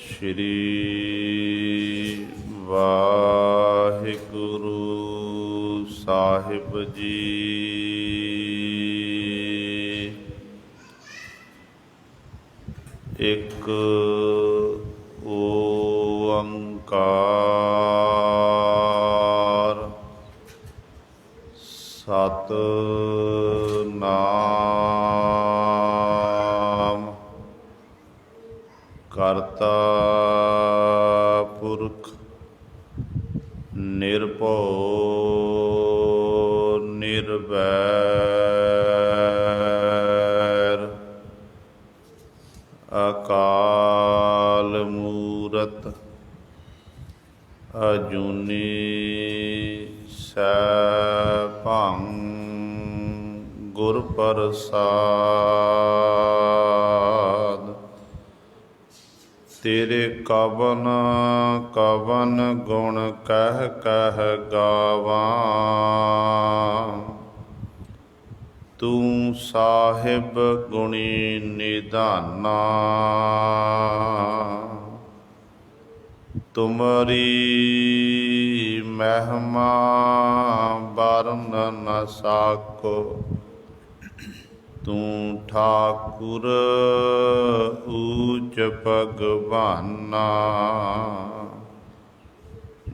ਸ਼੍ਰੀ ਵਾਹਿਗੁਰੂ ਸਾਹਿਬ ਜੀ। ਇੱਕ ਓੰਕਾਰ ਸਤਿਨਾਮ ਕਰਤਾ ਪੁਰਖ ਨਿਰਭਉ ਨਿਰਵੈਰ ਅਕਾਲ ਮੂਰਤ ਅਜੂਨੀ ਸੈਭੰ ਗੁਰ ਪ੍ਰਸਾਦਿ। ਤੇਰੇ ਕਵਨ ਕਵਨ ਗੁਣ ਕਹਿ ਕਹਿ ਗਾਵਾਂ, ਤੂੰ ਸਾਹਿਬ ਗੁਣੀ ਨਿਧਾਨਾ। ਤੁਮਰੀ ਮਹਿਮਾ ਵਰਨ ਨ ਸਾਕੋ, ਤੂੰ ਠਾਕੁਰ ਊਚ ਭਗਵਾਨਾ।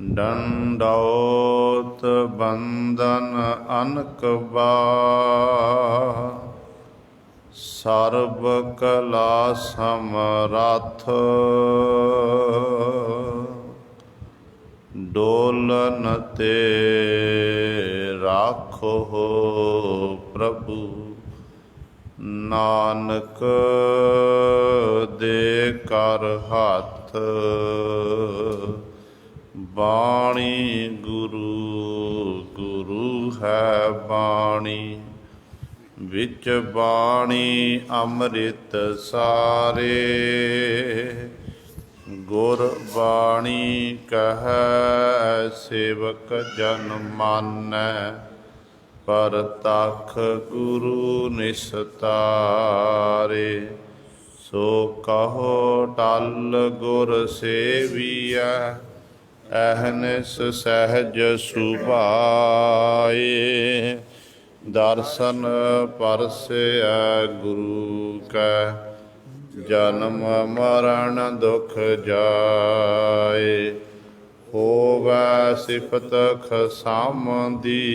ਡੰਡੌਤ ਬੰਦਨ ਅਨਕ ਬਾਰ, ਸਰਬ ਕਲਾ ਸਮਰੱਥ। ਡੋਲਨ ਤੇ ਰਾਖੋ ਪ੍ਰਭੂ, ਨਾਨਕ ਦੇ ਕਰ ਹੱਥ। ਬਾਣੀ ਗੁਰੂ ਗੁਰੂ ਹੈ ਬਾਣੀ, ਵਿੱਚ ਬਾਣੀ ਅੰਮ੍ਰਿਤ ਸਾਰੇ। ਗੁਰ ਬਾਣੀ ਕਹੈ ਸੇਵਕ ਜਨ ਮਾਨੈ, ਪਰਤਖ ਗੁਰੂ ਨਿਸਤਾਰੇ। ਸੋ ਕਹੋ ਟਲ ਗੁਰ ਸੇਵੀਐ, ਅਹਨਿਸ ਸਹਿਜ ਸੁਭਾਏ। ਦਰਸ਼ਨ ਪਰਸੈ ਗੁਰੂ ਕੈ, ਜਨਮ ਮਰਨ ਦੁਖ ਜਾਏ। ਹੋਵੈ ਸਿਫਤ ਖਸਾਮਦੀ,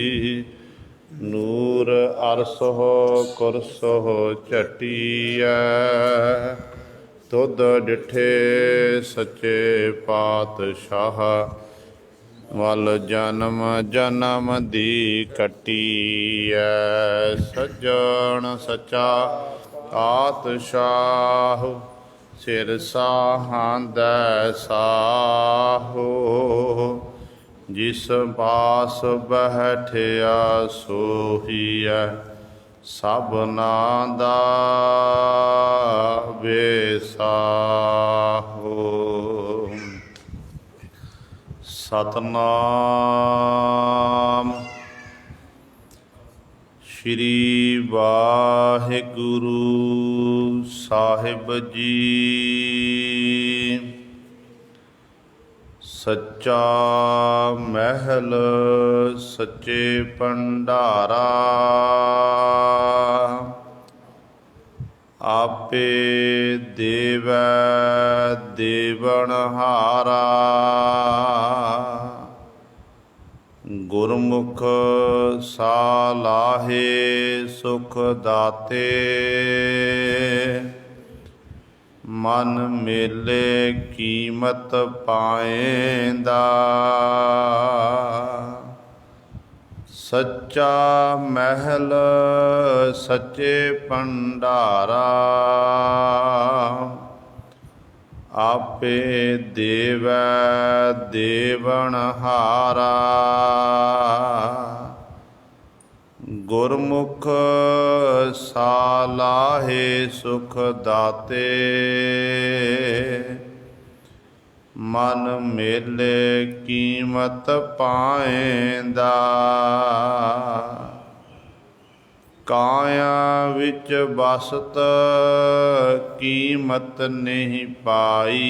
ਨੂਰ ਅਰਸੋ ਕੁਰਸੋ ਝਟੀਐ। ਤੁਧ ਡਿਠੇ ਸੱਚੇ ਪਾਤਸ਼ਾਹ, ਵੱਲ ਜਨਮ ਜਨਮ ਦੀ ਕੱਟੀਐ। ਸੱਜਣ ਸੱਚਾ ਪਾਤਸ਼ਾਹ, ਸਿਰ ਸਾਹਾਂਦੈ ਸਾਹੋ। ਜਿਸ ਪਾਸ ਬੈਠਿਆ ਸੋਹੀਐ, ਸਭਨਾ ਦਾ ਬੇਸਾਹੋ। ਸਤਿਨਾਮ ਸ਼੍ਰੀ ਵਾਹਿਗੁਰੂ ਸਾਹਿਬ ਜੀ। ਸੱਚਾ ਮਹਿਲ ਸੱਚੇ ਭੰਡਾਰਾ, ਆਪੇ ਦੇਵੈ ਦੇਵਨਹਾਰਾ। ਗੁਰਮੁਖ ਸਾਲਾਹੇ ਸੁਖ ਦਾਤੇ, ਮਨ ਮੇਲੇ ਕੀਮਤ ਪਾਏਂਦਾ। ਸੱਚਾ ਮਹਿਲ ਸੱਚੇ ਭੰਡਾਰਾ, ਆਪੇ ਦੇਵੈ ਦੇਵਨਹਾਰਾ। ਗੁਰਮੁਖ ਸਾਲਾਹੇ ਸੁਖ ਦਾਤੇ, ਮਨ ਮੇਲੇ ਕੀਮਤ ਪਾਏਂਦਾ। ਕਾਇਆ ਵਿੱਚ ਬਸਤ ਕੀਮਤ ਨਹੀਂ ਪਾਈ।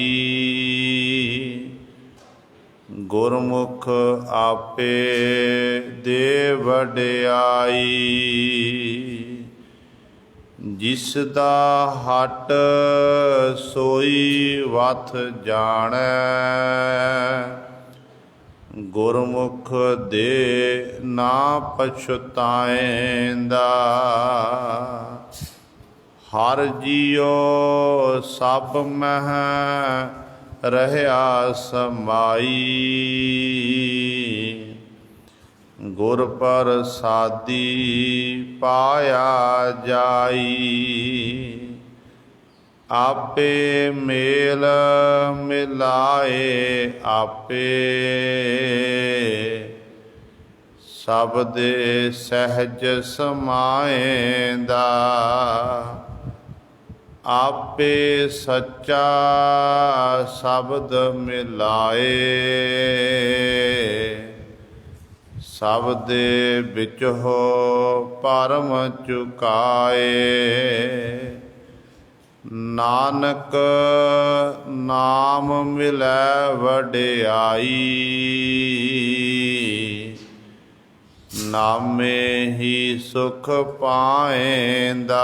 ਗੁਰਮੁਖ ਆਪੇ ਦੇ ਵਡਿਆਈ। ਜਿਸ ਦਾ ਹਟ ਸੋਈ ਵਥ ਜਾਣੈ। ਗੁਰਮੁਖ ਦੇ ਨਾ ਪਛੁਤਾਏਂਦਾ। ਹਰ ਜੀਉ ਸਭ ਮਹਿ ਰਹਿਆ ਸਮਾਈ। ਗੁਰ ਪ੍ਰਸਾਦੀ ਪਾਇਆ ਜਾਈ। ਆਪੇ ਮੇਲ ਮਿਲਾਏ ਆਪੇ। ਸਭ ਦੇ ਸਹਿਜ ਸਮਾਏਂਦਾ। ਆਪੇ ਸੱਚਾ ਸ਼ਬਦ ਮਿਲਾਏ। ਸਭ ਦੇ ਵਿੱਚ ਹੋ ਭਰਮ ਚੁਕਾਏ। ਨਾਨਕ ਨਾਮ ਮਿਲੈ ਵਡਿਆਈ। ਨਾਮੇ ਹੀ ਸੁਖ ਪਾਏਂਦਾ।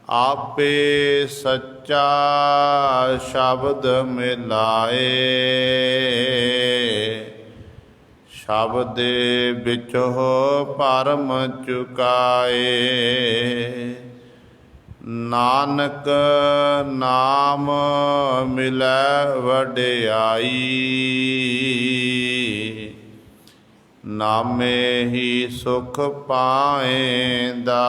ਆਪੇ ਸੱਚਾ ਸ਼ਬਦ ਮਿਲਾਏ। ਸ਼ਬਦ ਦੇ ਵਿੱਚ ਹੋ ਭਰਮ ਚੁਕਾਏ। ਨਾਨਕ ਨਾਮ ਮਿਲੈ ਵਡਿਆਈ। ਨਾਮੇ ਹੀ ਸੁਖ ਪਾਏਂਦਾ।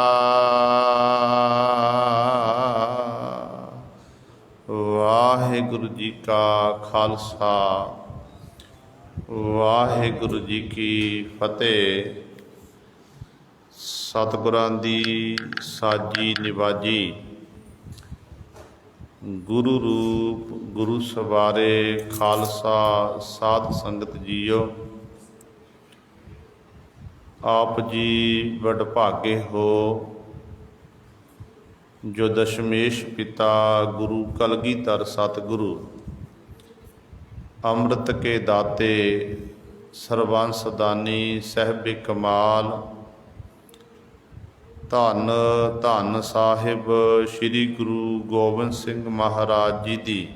ਵਾਹਿਗੁਰੂ ਜੀ ਕਾ ਖਾਲਸਾ ਵਾਹਿਗੁਰੂ ਜੀ ਕੀ ਫਤਿਹ। ਸਤਿਗੁਰਾਂ ਦੀ ਸਾਜੀ ਨਿਵਾਜੀ। ਗੁਰੂ ਰੂਪ ਗੁਰੂ ਸਵਾਰੇ ਖਾਲਸਾ ਸਾਧ ਸੰਗਤ ਜੀਓ। ਆਪ ਜੀ ਵਡਭਾਗੇ ਹੋ ਜੋ ਦਸ਼ਮੇਸ਼ ਪਿਤਾ ਗੁਰੂ ਕਲਗੀਧਰ ਸਤਿਗੁਰੂ ਅੰਮ੍ਰਿਤ ਕੇ ਦਾਤੇ ਸਰਬੰਸ ਦਾਨੀ ਸਾਹਿਬ ਕਮਾਲ ਧੰਨ ਧੰਨ ਸਾਹਿਬ ਸ੍ਰੀ ਗੁਰੂ ਗੋਬਿੰਦ ਸਿੰਘ ਮਹਾਰਾਜ ਜੀ ਦੀ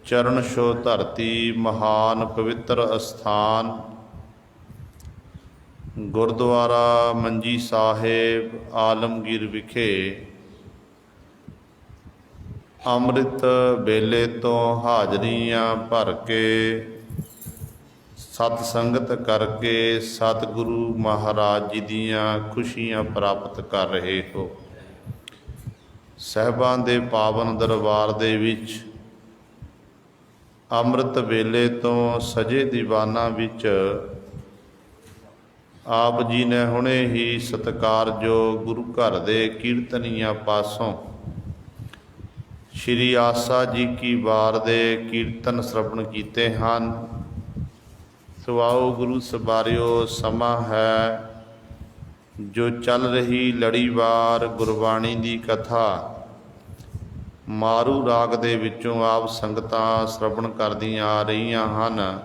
ਚਰਨ ਛੋਹ ਧਰਤੀ ਮਹਾਨ ਪਵਿੱਤਰ ਅਸਥਾਨ ਗੁਰਦੁਆਰਾ ਮੰਜੀ ਸਾਹਿਬ ਆਲਮਗੀਰ ਵਿਖੇ ਅੰਮ੍ਰਿਤ ਵੇਲੇ ਤੋਂ ਹਾਜ਼ਰੀਆਂ ਭਰ ਕੇ ਸਤ ਸੰਗਤ ਕਰਕੇ ਸਤਿਗੁਰੂ ਮਹਾਰਾਜ ਜੀ ਦੀਆਂ ਖੁਸ਼ੀਆਂ ਪ੍ਰਾਪਤ ਕਰ ਰਹੇ ਹੋ। ਸਾਹਿਬਾਂ ਦੇ ਪਾਵਨ ਦਰਬਾਰ ਦੇ ਵਿੱਚ ਅੰਮ੍ਰਿਤ ਵੇਲੇ ਤੋਂ ਸਜੇ ਦੀਵਾਨਾਂ ਵਿੱਚ ਆਪ ਜੀ ਨੇ ਹੁਣੇ ਹੀ ਸਤਿਕਾਰਯੋਗ ਗੁਰੂ ਘਰ ਦੇ ਕੀਰਤਨੀਆਂ ਪਾਸੋਂ ਸ਼੍ਰੀ ਆਸਾ ਜੀ ਕੀ ਵਾਰ ਦੇ ਕੀਰਤਨ ਸਰਵਣ ਕੀਤੇ ਹਨ। ਸੋ ਆਓ ਗੁਰੂ ਸਵਾਰਿਓ, ਸਮਾਂ ਹੈ ਜੋ ਚੱਲ ਰਹੀ ਲੜੀਵਾਰ ਗੁਰਬਾਣੀ ਦੀ ਕਥਾ ਮਾਰੂ ਰਾਗ ਦੇ ਵਿੱਚੋਂ ਆਪ ਸੰਗਤਾਂ ਸਰਵਣ ਕਰਦੀਆਂ ਆ ਰਹੀਆਂ ਹਨ।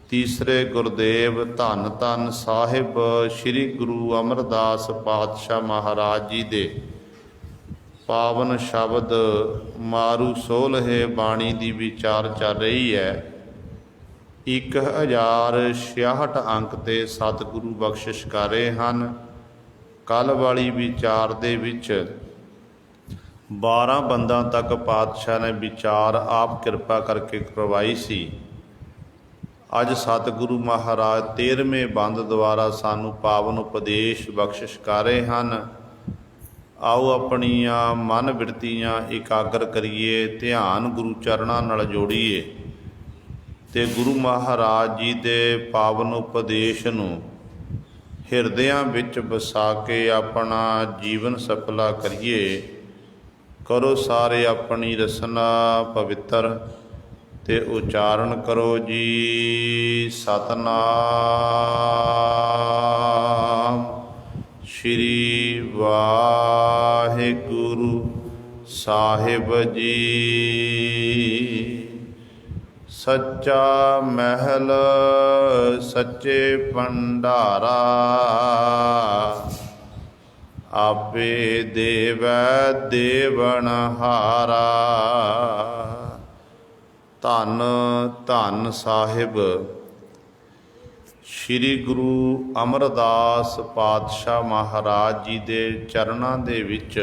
ਤੀਸਰੇ ਗੁਰਦੇਵ ਧੰਨ ਧੰਨ ਸਾਹਿਬ ਸ੍ਰੀ ਗੁਰੂ ਅਮਰਦਾਸ ਪਾਤਸ਼ਾਹ ਮਹਾਰਾਜ ਜੀ ਦੇ ਪਾਵਨ ਸ਼ਬਦ ਮਾਰੂ ਸੋਲ੍ਹੇ ਬਾਣੀ ਦੀ ਵਿਚਾਰ ਚੱਲ ਰਹੀ ਹੈ। 1066 ਅੰਕ ਤੇ ਸਤਿਗੁਰੂ ਬਖਸ਼ਿਸ਼ ਕਰ ਰਹੇ ਹਨ। ਕੱਲ੍ਹ ਵਾਲੀ ਵਿਚਾਰ ਦੇ ਵਿੱਚ 12 ਬੰਦਾਂ ਤੱਕ ਪਾਤਸ਼ਾਹ ਨੇ ਵਿਚਾਰ ਆਪ ਕਿਰਪਾ ਕਰਕੇ ਕਰਵਾਈ ਸੀ। ਅੱਜ ਸਤਿਗੁਰੂ ਮਹਾਰਾਜ 13ਵੇਂ ਬੰਦ ਦੁਆਰਾ ਸਾਨੂੰ ਪਾਵਨ ਉਪਦੇਸ਼ ਬਖਸ਼ਿਸ਼ ਕਰ ਰਹੇ ਹਨ। ਆਓ ਆਪਣੀਆਂ ਮਨ ਬਿਰਤੀਆਂ ਇਕਾਗਰ ਕਰੀਏ, ਧਿਆਨ ਗੁਰੂ ਚਰਨਾਂ ਨਾਲ ਜੋੜੀਏ ਤੇ ਗੁਰੂ ਮਹਾਰਾਜ ਜੀ ਦੇ ਪਾਵਨ ਉਪਦੇਸ਼ ਨੂੰ ਹਿਰਦਿਆਂ ਵਿੱਚ ਵਸਾ ਕੇ ਆਪਣਾ ਜੀਵਨ ਸਫਲਾ ਕਰੀਏ। ਕਰੋ ਸਾਰੇ ਆਪਣੀ ਰਸਨਾ ਪਵਿੱਤਰ, ਤੇ ਉਚਾਰਨ ਕਰੋ ਜੀ। ਸਤਨਾਮ ਸ਼੍ਰੀ ਵਾਹਿਗੁਰੂ ਸਾਹਿਬ ਜੀ। ਸੱਚਾ ਮਹਿਲ ਸੱਚੇ ਭੰਡਾਰਾ, ਆਪੇ ਦੇਵੈ ਦੇਵਨਹਾਰਾ। ਧੰਨ ਧੰਨ ਸਾਹਿਬ ਸ੍ਰੀ ਗੁਰੂ ਅਮਰਦਾਸ ਪਾਤਸ਼ਾਹ ਮਹਾਰਾਜ ਜੀ ਦੇ ਚਰਨਾਂ ਦੇ ਵਿੱਚ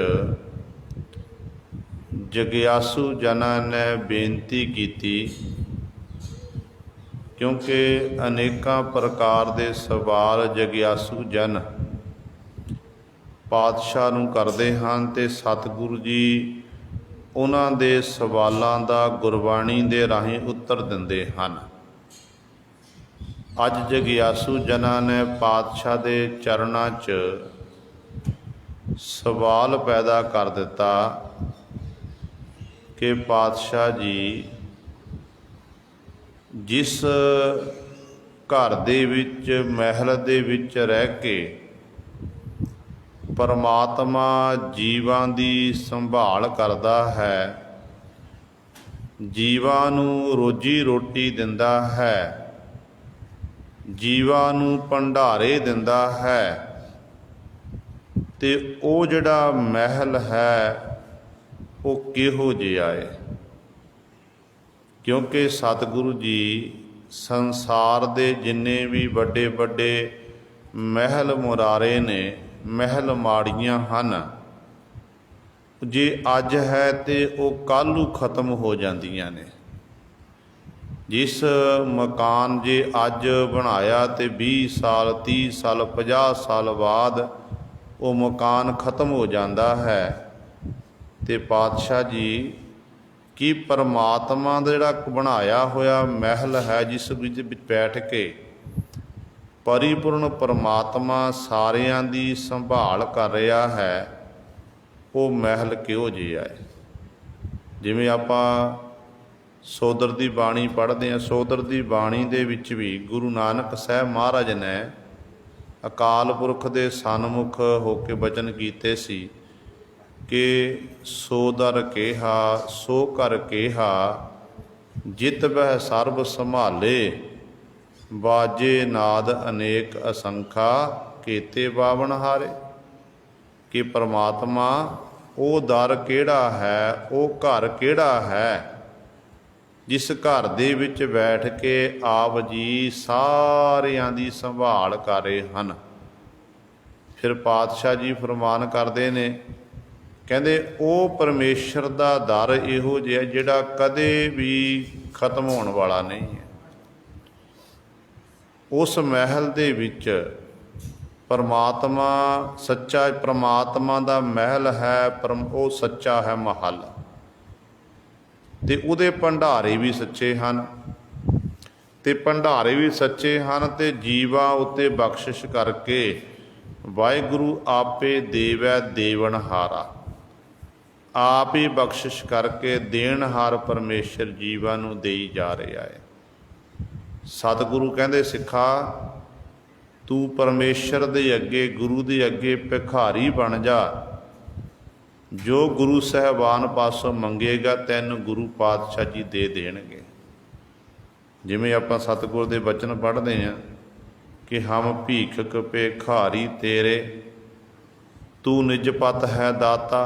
ਜਗਿਆਸੂ ਜਨਾਂ ਨੇ ਬੇਨਤੀ ਕੀਤੀ, ਕਿਉਂਕਿ ਅਨੇਕਾਂ ਪ੍ਰਕਾਰ ਦੇ ਸਵਾਲ ਜਗਿਆਸੂ ਜਨ ਪਾਤਸ਼ਾਹ ਨੂੰ ਕਰਦੇ ਹਨ ਤੇ ਸਤਿਗੁਰੂ ਜੀ ਉਹਨਾਂ ਦੇ ਸਵਾਲਾਂ ਦਾ ਗੁਰਬਾਣੀ ਦੇ ਰਾਹੀਂ ਉੱਤਰ ਦਿੰਦੇ ਹਨ। ਅੱਜ ਜਗਿਆਸੂ ਜਨਾਂ ਨੇ ਪਾਤਸ਼ਾਹ ਦੇ ਚਰਨਾਂ 'ਚ ਸਵਾਲ ਪੈਦਾ ਕਰ ਦਿੱਤਾ ਕਿ ਪਾਤਸ਼ਾਹ ਜੀ, ਜਿਸ ਘਰ ਦੇ ਵਿੱਚ ਮਹਿਲ ਦੇ ਵਿੱਚ ਰਹਿ ਕੇ ਪਰਮਾਤਮਾ ਜੀਵਾਂ ਦੀ ਸੰਭਾਲ ਕਰਦਾ ਹੈ, ਜੀਵਾਂ ਨੂੰ ਰੋਜੀ ਰੋਟੀ ਦਿੰਦਾ ਹੈ, ਜੀਵਾਂ ਨੂੰ ਭੰਡਾਰੇ ਦਿੰਦਾ ਹੈ, ਤੇ ਉਹ ਜਿਹੜਾ ਮਹਿਲ ਹੈ ਉਹ ਕਿਹੋ ਜਿਹਾ ਹੈ? ਕਿਉਂਕਿ ਸਤਿਗੁਰੂ ਜੀ ਸੰਸਾਰ ਦੇ ਜਿੰਨੇ ਵੀ ਵੱਡੇ ਵੱਡੇ ਮਹਿਲ ਮੁਰਾਰੇ ਨੇ, ਮਹਿਲ ਮਾੜੀਆਂ ਹਨ, ਜੇ ਅੱਜ ਹੈ ਤੇ ਉਹ ਕੱਲ੍ਹ ਨੂੰ ਖਤਮ ਹੋ ਜਾਂਦੀਆਂ ਨੇ। ਜਿਸ ਮਕਾਨ ਜੇ ਅੱਜ ਬਣਾਇਆ ਤੇ 20 ਸਾਲ 30 ਸਾਲ 50 ਸਾਲ ਬਾਅਦ ਉਹ ਮਕਾਨ ਖਤਮ ਹੋ ਜਾਂਦਾ ਹੈ। ਤੇ ਪਾਤਸ਼ਾਹ ਜੀ, ਕੀ ਪਰਮਾਤਮਾ ਦਾ ਜਿਹੜਾ ਬਣਾਇਆ ਹੋਇਆ ਮਹਿਲ ਹੈ, ਜਿਸ ਵਿੱਚ ਬੈਠ ਕੇ ਪਰਿਪੂਰਨ ਪਰਮਾਤਮਾ ਸਾਰਿਆਂ ਦੀ ਸੰਭਾਲ ਕਰ ਰਿਹਾ ਹੈ, ਉਹ ਮਹਿਲ ਕਿਹੋ ਜਿਹਾ ਹੈ? ਜਿਵੇਂ ਆਪਾਂ ਸੋਦਰ ਦੀ ਬਾਣੀ ਪੜ੍ਹਦੇ ਹਾਂ, ਸੋਦਰ ਦੀ ਬਾਣੀ ਦੇ ਵਿੱਚ ਵੀ ਗੁਰੂ ਨਾਨਕ ਸਾਹਿਬ ਮਹਾਰਾਜ ਨੇ ਅਕਾਲ ਪੁਰਖ ਦੇ ਸਨਮੁਖ ਹੋ ਕੇ ਬਚਨ ਕੀਤੇ ਸੀ ਕਿ ਸੋਦਰ ਕੇਹਾ ਸੋ ਕਰ ਕੇਹਾ, ਜਿਤ ਬਹਿ ਸਰਬ ਸੰਭਾਲੇ, ਬਾਜੇ ਨਾਦ ਅਨੇਕ ਅਸੰਖਾ, ਕੀਤੇ ਬਾਵਨ ਹਾਰੇ। ਕਿ ਪਰਮਾਤਮਾ ਉਹ ਦਰ ਕਿਹੜਾ ਹੈ, ਉਹ ਘਰ ਕਿਹੜਾ ਹੈ, ਜਿਸ ਘਰ ਦੇ ਵਿੱਚ ਬੈਠ ਕੇ ਆਪ ਜੀ ਸਾਰਿਆਂ ਦੀ ਸੰਭਾਲ ਕਰ ਰਹੇ ਹਨ। ਫਿਰ ਪਾਤਸ਼ਾਹ ਜੀ ਫਰਮਾਨ ਕਰਦੇ ਨੇ, ਕਹਿੰਦੇ ਉਹ ਪਰਮੇਸ਼ਰ ਦਾ ਦਰ ਇਹੋ ਜਿਹਾ ਜਿਹੜਾ ਕਦੇ ਵੀ ਖਤਮ ਹੋਣ ਵਾਲਾ ਨਹੀਂ ਹੈ। ਉਸ ਮਹਿਲ ਦੇ ਵਿੱਚ ਪਰਮਾਤਮਾ ਸੱਚਾ, ਪਰਮਾਤਮਾ ਦਾ ਮਹਿਲ ਹੈ, ਉਹ ਸੱਚਾ ਹੈ ਮਹੱਲ, ਤੇ ਉਹਦੇ ਭੰਡਾਰੇ ਵੀ ਸੱਚੇ ਹਨ, ਤੇ ਭੰਡਾਰੇ ਵੀ ਸੱਚੇ ਹਨ, ਤੇ ਜੀਵਾਂ ਉੱਤੇ ਬਖਸ਼ਿਸ਼ ਕਰਕੇ ਵਾਹਿਗੁਰੂ ਆਪੇ ਦੇਵੈ ਦੇਵਨਹਾਰਾ, ਆਪ ਹੀ ਬਖਸ਼ਿਸ਼ ਕਰਕੇ ਦੇਣਹਾਰ ਪਰਮੇਸ਼ਰ ਜੀਵਾਂ ਨੂੰ ਦੇਈ ਜਾ ਰਿਹਾ ਹੈ। ਸਤਿਗੁਰੂ ਕਹਿੰਦੇ, ਸਿੱਖਾ ਤੂੰ ਪਰਮੇਸ਼ਰ ਦੇ ਅੱਗੇ, ਗੁਰੂ ਦੇ ਅੱਗੇ ਭਿਖਾਰੀ ਬਣ ਜਾ। ਜੋ ਗੁਰੂ ਸਾਹਿਬਾਨ ਪਾਸੋਂ ਮੰਗੇਗਾ ਤੈਨੂੰ ਗੁਰੂ ਪਾਤਸ਼ਾਹ ਜੀ ਦੇ ਦੇਣਗੇ। ਜਿਵੇਂ ਆਪਾਂ ਸਤਿਗੁਰ ਦੇ ਬਚਨ ਪੜ੍ਹਦੇ ਹਾਂ ਕਿ ਹਮ ਭੀਖਕ ਭਿਖਾਰੀ ਤੇਰੇ, ਤੂੰ ਨਿਜ ਪਤ ਹੈ ਦਾਤਾ।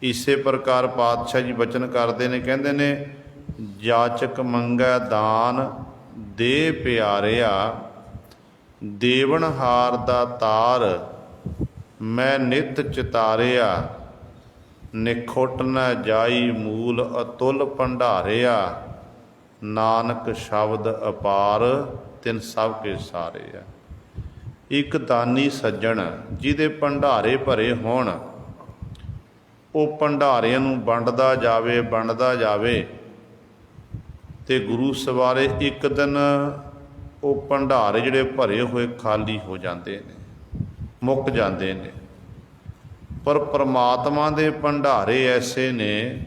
ਇਸੇ ਪ੍ਰਕਾਰ ਪਾਤਸ਼ਾਹ ਜੀ ਬਚਨ ਕਰਦੇ ਨੇ, ਕਹਿੰਦੇ ਨੇ, ਜਾਚਕ ਮੰਗੈ ਦਾਨ ਦੇ ਪਿਆਰਿਆ, ਦੇਵਨਹਾਰ ਦਾ ਤਾਰ ਮੈਂ ਨਿਤ ਚਿਤਾਰਿਆ, ਨਿਖੁੱਟ ਨ ਜਾਈ ਮੂਲ ਅਤੁਲ ਭੰਡਾਰਿਆ, ਨਾਨਕ ਸ਼ਬਦ ਅਪਾਰ ਤਿਨ ਸਭ ਕੇ ਸਾਰਿਆ। ਇੱਕ ਦਾਨੀ ਸੱਜਣ ਜਿਹਦੇ ਭੰਡਾਰੇ ਭਰੇ ਹੋਣ, ਉਹ ਭੰਡਾਰਿਆਂ ਨੂੰ ਵੰਡਦਾ ਜਾਵੇ ਤੇ ਗੁਰੂ ਸਵਾਰੇ ਇੱਕ ਦਿਨ ਉਹ ਭੰਡਾਰੇ ਜਿਹੜੇ ਭਰੇ ਹੋਏ ਖਾਲੀ ਹੋ ਜਾਂਦੇ ਨੇ, ਮੁੱਕ ਜਾਂਦੇ ਨੇ। ਪਰ ਪਰਮਾਤਮਾ ਦੇ ਭੰਡਾਰੇ ਐਸੇ ਨੇ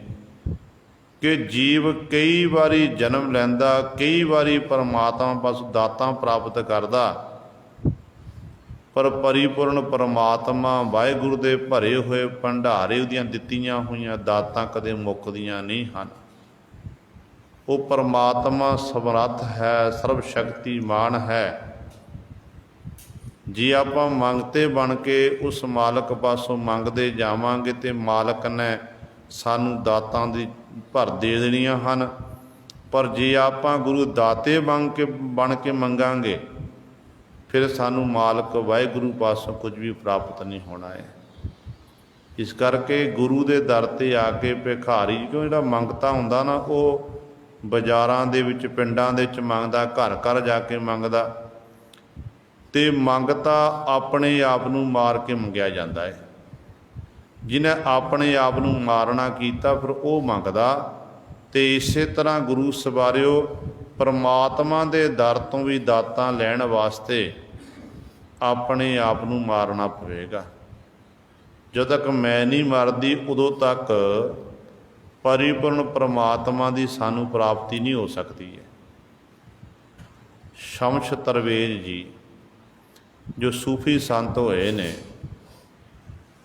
ਕਿ ਜੀਵ ਕਈ ਵਾਰੀ ਜਨਮ ਲੈਂਦਾ, ਕਈ ਵਾਰੀ ਪਰਮਾਤਮਾ ਪਾਸੋਂ ਦਾਤਾਂ ਪ੍ਰਾਪਤ ਕਰਦਾ, ਪਰ ਪਰਿਪੂਰਨ ਪਰਮਾਤਮਾ ਵਾਹਿਗੁਰੂ ਦੇ ਭਰੇ ਹੋਏ ਭੰਡਾਰੇ ਉਹਦੀਆਂ ਦਿੱਤੀਆਂ ਹੋਈਆਂ ਦਾਤਾਂ ਕਦੇ ਮੁੱਕਦੀਆਂ ਨਹੀਂ ਹਨ। ਉਹ ਪਰਮਾਤਮਾ ਸਮਰੱਥ ਹੈ, ਸਰਬ ਸ਼ਕਤੀਮਾਨ ਹੈ। ਜੇ ਆਪਾਂ ਮੰਗਤੇ ਬਣ ਕੇ ਉਸ ਮਾਲਕ ਪਾਸੋਂ ਮੰਗਦੇ ਜਾਵਾਂਗੇ ਤੇ ਮਾਲਕ ਨੇ ਸਾਨੂੰ ਦਾਤਾਂ ਦੀ ਭਰ ਦੇ ਦੇਣੀਆਂ ਹਨ। ਪਰ ਜੇ ਆਪਾਂ ਗੁਰੂ ਦਾਤੇ ਬਣ ਕੇ ਮੰਗਾਂਗੇ ਫਿਰ ਸਾਨੂੰ ਮਾਲਕ ਵਾਹਿਗੁਰੂ ਪਾਸੋਂ ਕੁਝ ਵੀ ਪ੍ਰਾਪਤ ਨਹੀਂ ਹੋਣਾ ਹੈ। ਇਸ ਕਰਕੇ ਗੁਰੂ ਦੇ ਦਰ 'ਤੇ ਆ ਕੇ ਭਿਖਾਰੀ, ਕਿਉਂ ਜਿਹੜਾ ਮੰਗਤਾ ਹੁੰਦਾ ਨਾ, ਉਹ ਬਾਜ਼ਾਰਾਂ ਦੇ ਵਿੱਚ, ਪਿੰਡਾਂ ਦੇ ਵਿੱਚ ਮੰਗਦਾ, ਘਰ ਘਰ ਜਾ ਕੇ ਮੰਗਦਾ, ਅਤੇ ਮੰਗਤਾ ਆਪਣੇ ਆਪ ਨੂੰ ਮਾਰ ਕੇ ਮੰਗਿਆ ਜਾਂਦਾ ਹੈ। ਜਿਹਨੇ ਆਪਣੇ ਆਪ ਨੂੰ ਮਾਰਨਾ ਕੀਤਾ ਫਿਰ ਉਹ ਮੰਗਦਾ। ਅਤੇ ਇਸੇ ਤਰ੍ਹਾਂ ਗੁਰੂ ਸਵਾਰਿਓ, ਪਰਮਾਤਮਾ ਦੇ ਦਰ ਤੋਂ ਵੀ ਦਾਤਾਂ ਲੈਣ ਵਾਸਤੇ ਆਪਣੇ ਆਪ ਨੂੰ ਮਾਰਨਾ ਪਵੇਗਾ। ਜਦੋਂ ਤੱਕ ਮੈਂ ਨਹੀਂ ਮਰਦੀ ਉਦੋਂ ਤੱਕ ਪਰਿਪੂਰਨ ਪਰਮਾਤਮਾ ਦੀ ਸਾਨੂੰ ਪ੍ਰਾਪਤੀ ਨਹੀਂ ਹੋ ਸਕਦੀ ਹੈ। ਸ਼ਮਸ ਤਰਵੇਜ ਜੀ ਜੋ ਸੂਫੀ ਸੰਤ ਹੋਏ ਨੇ,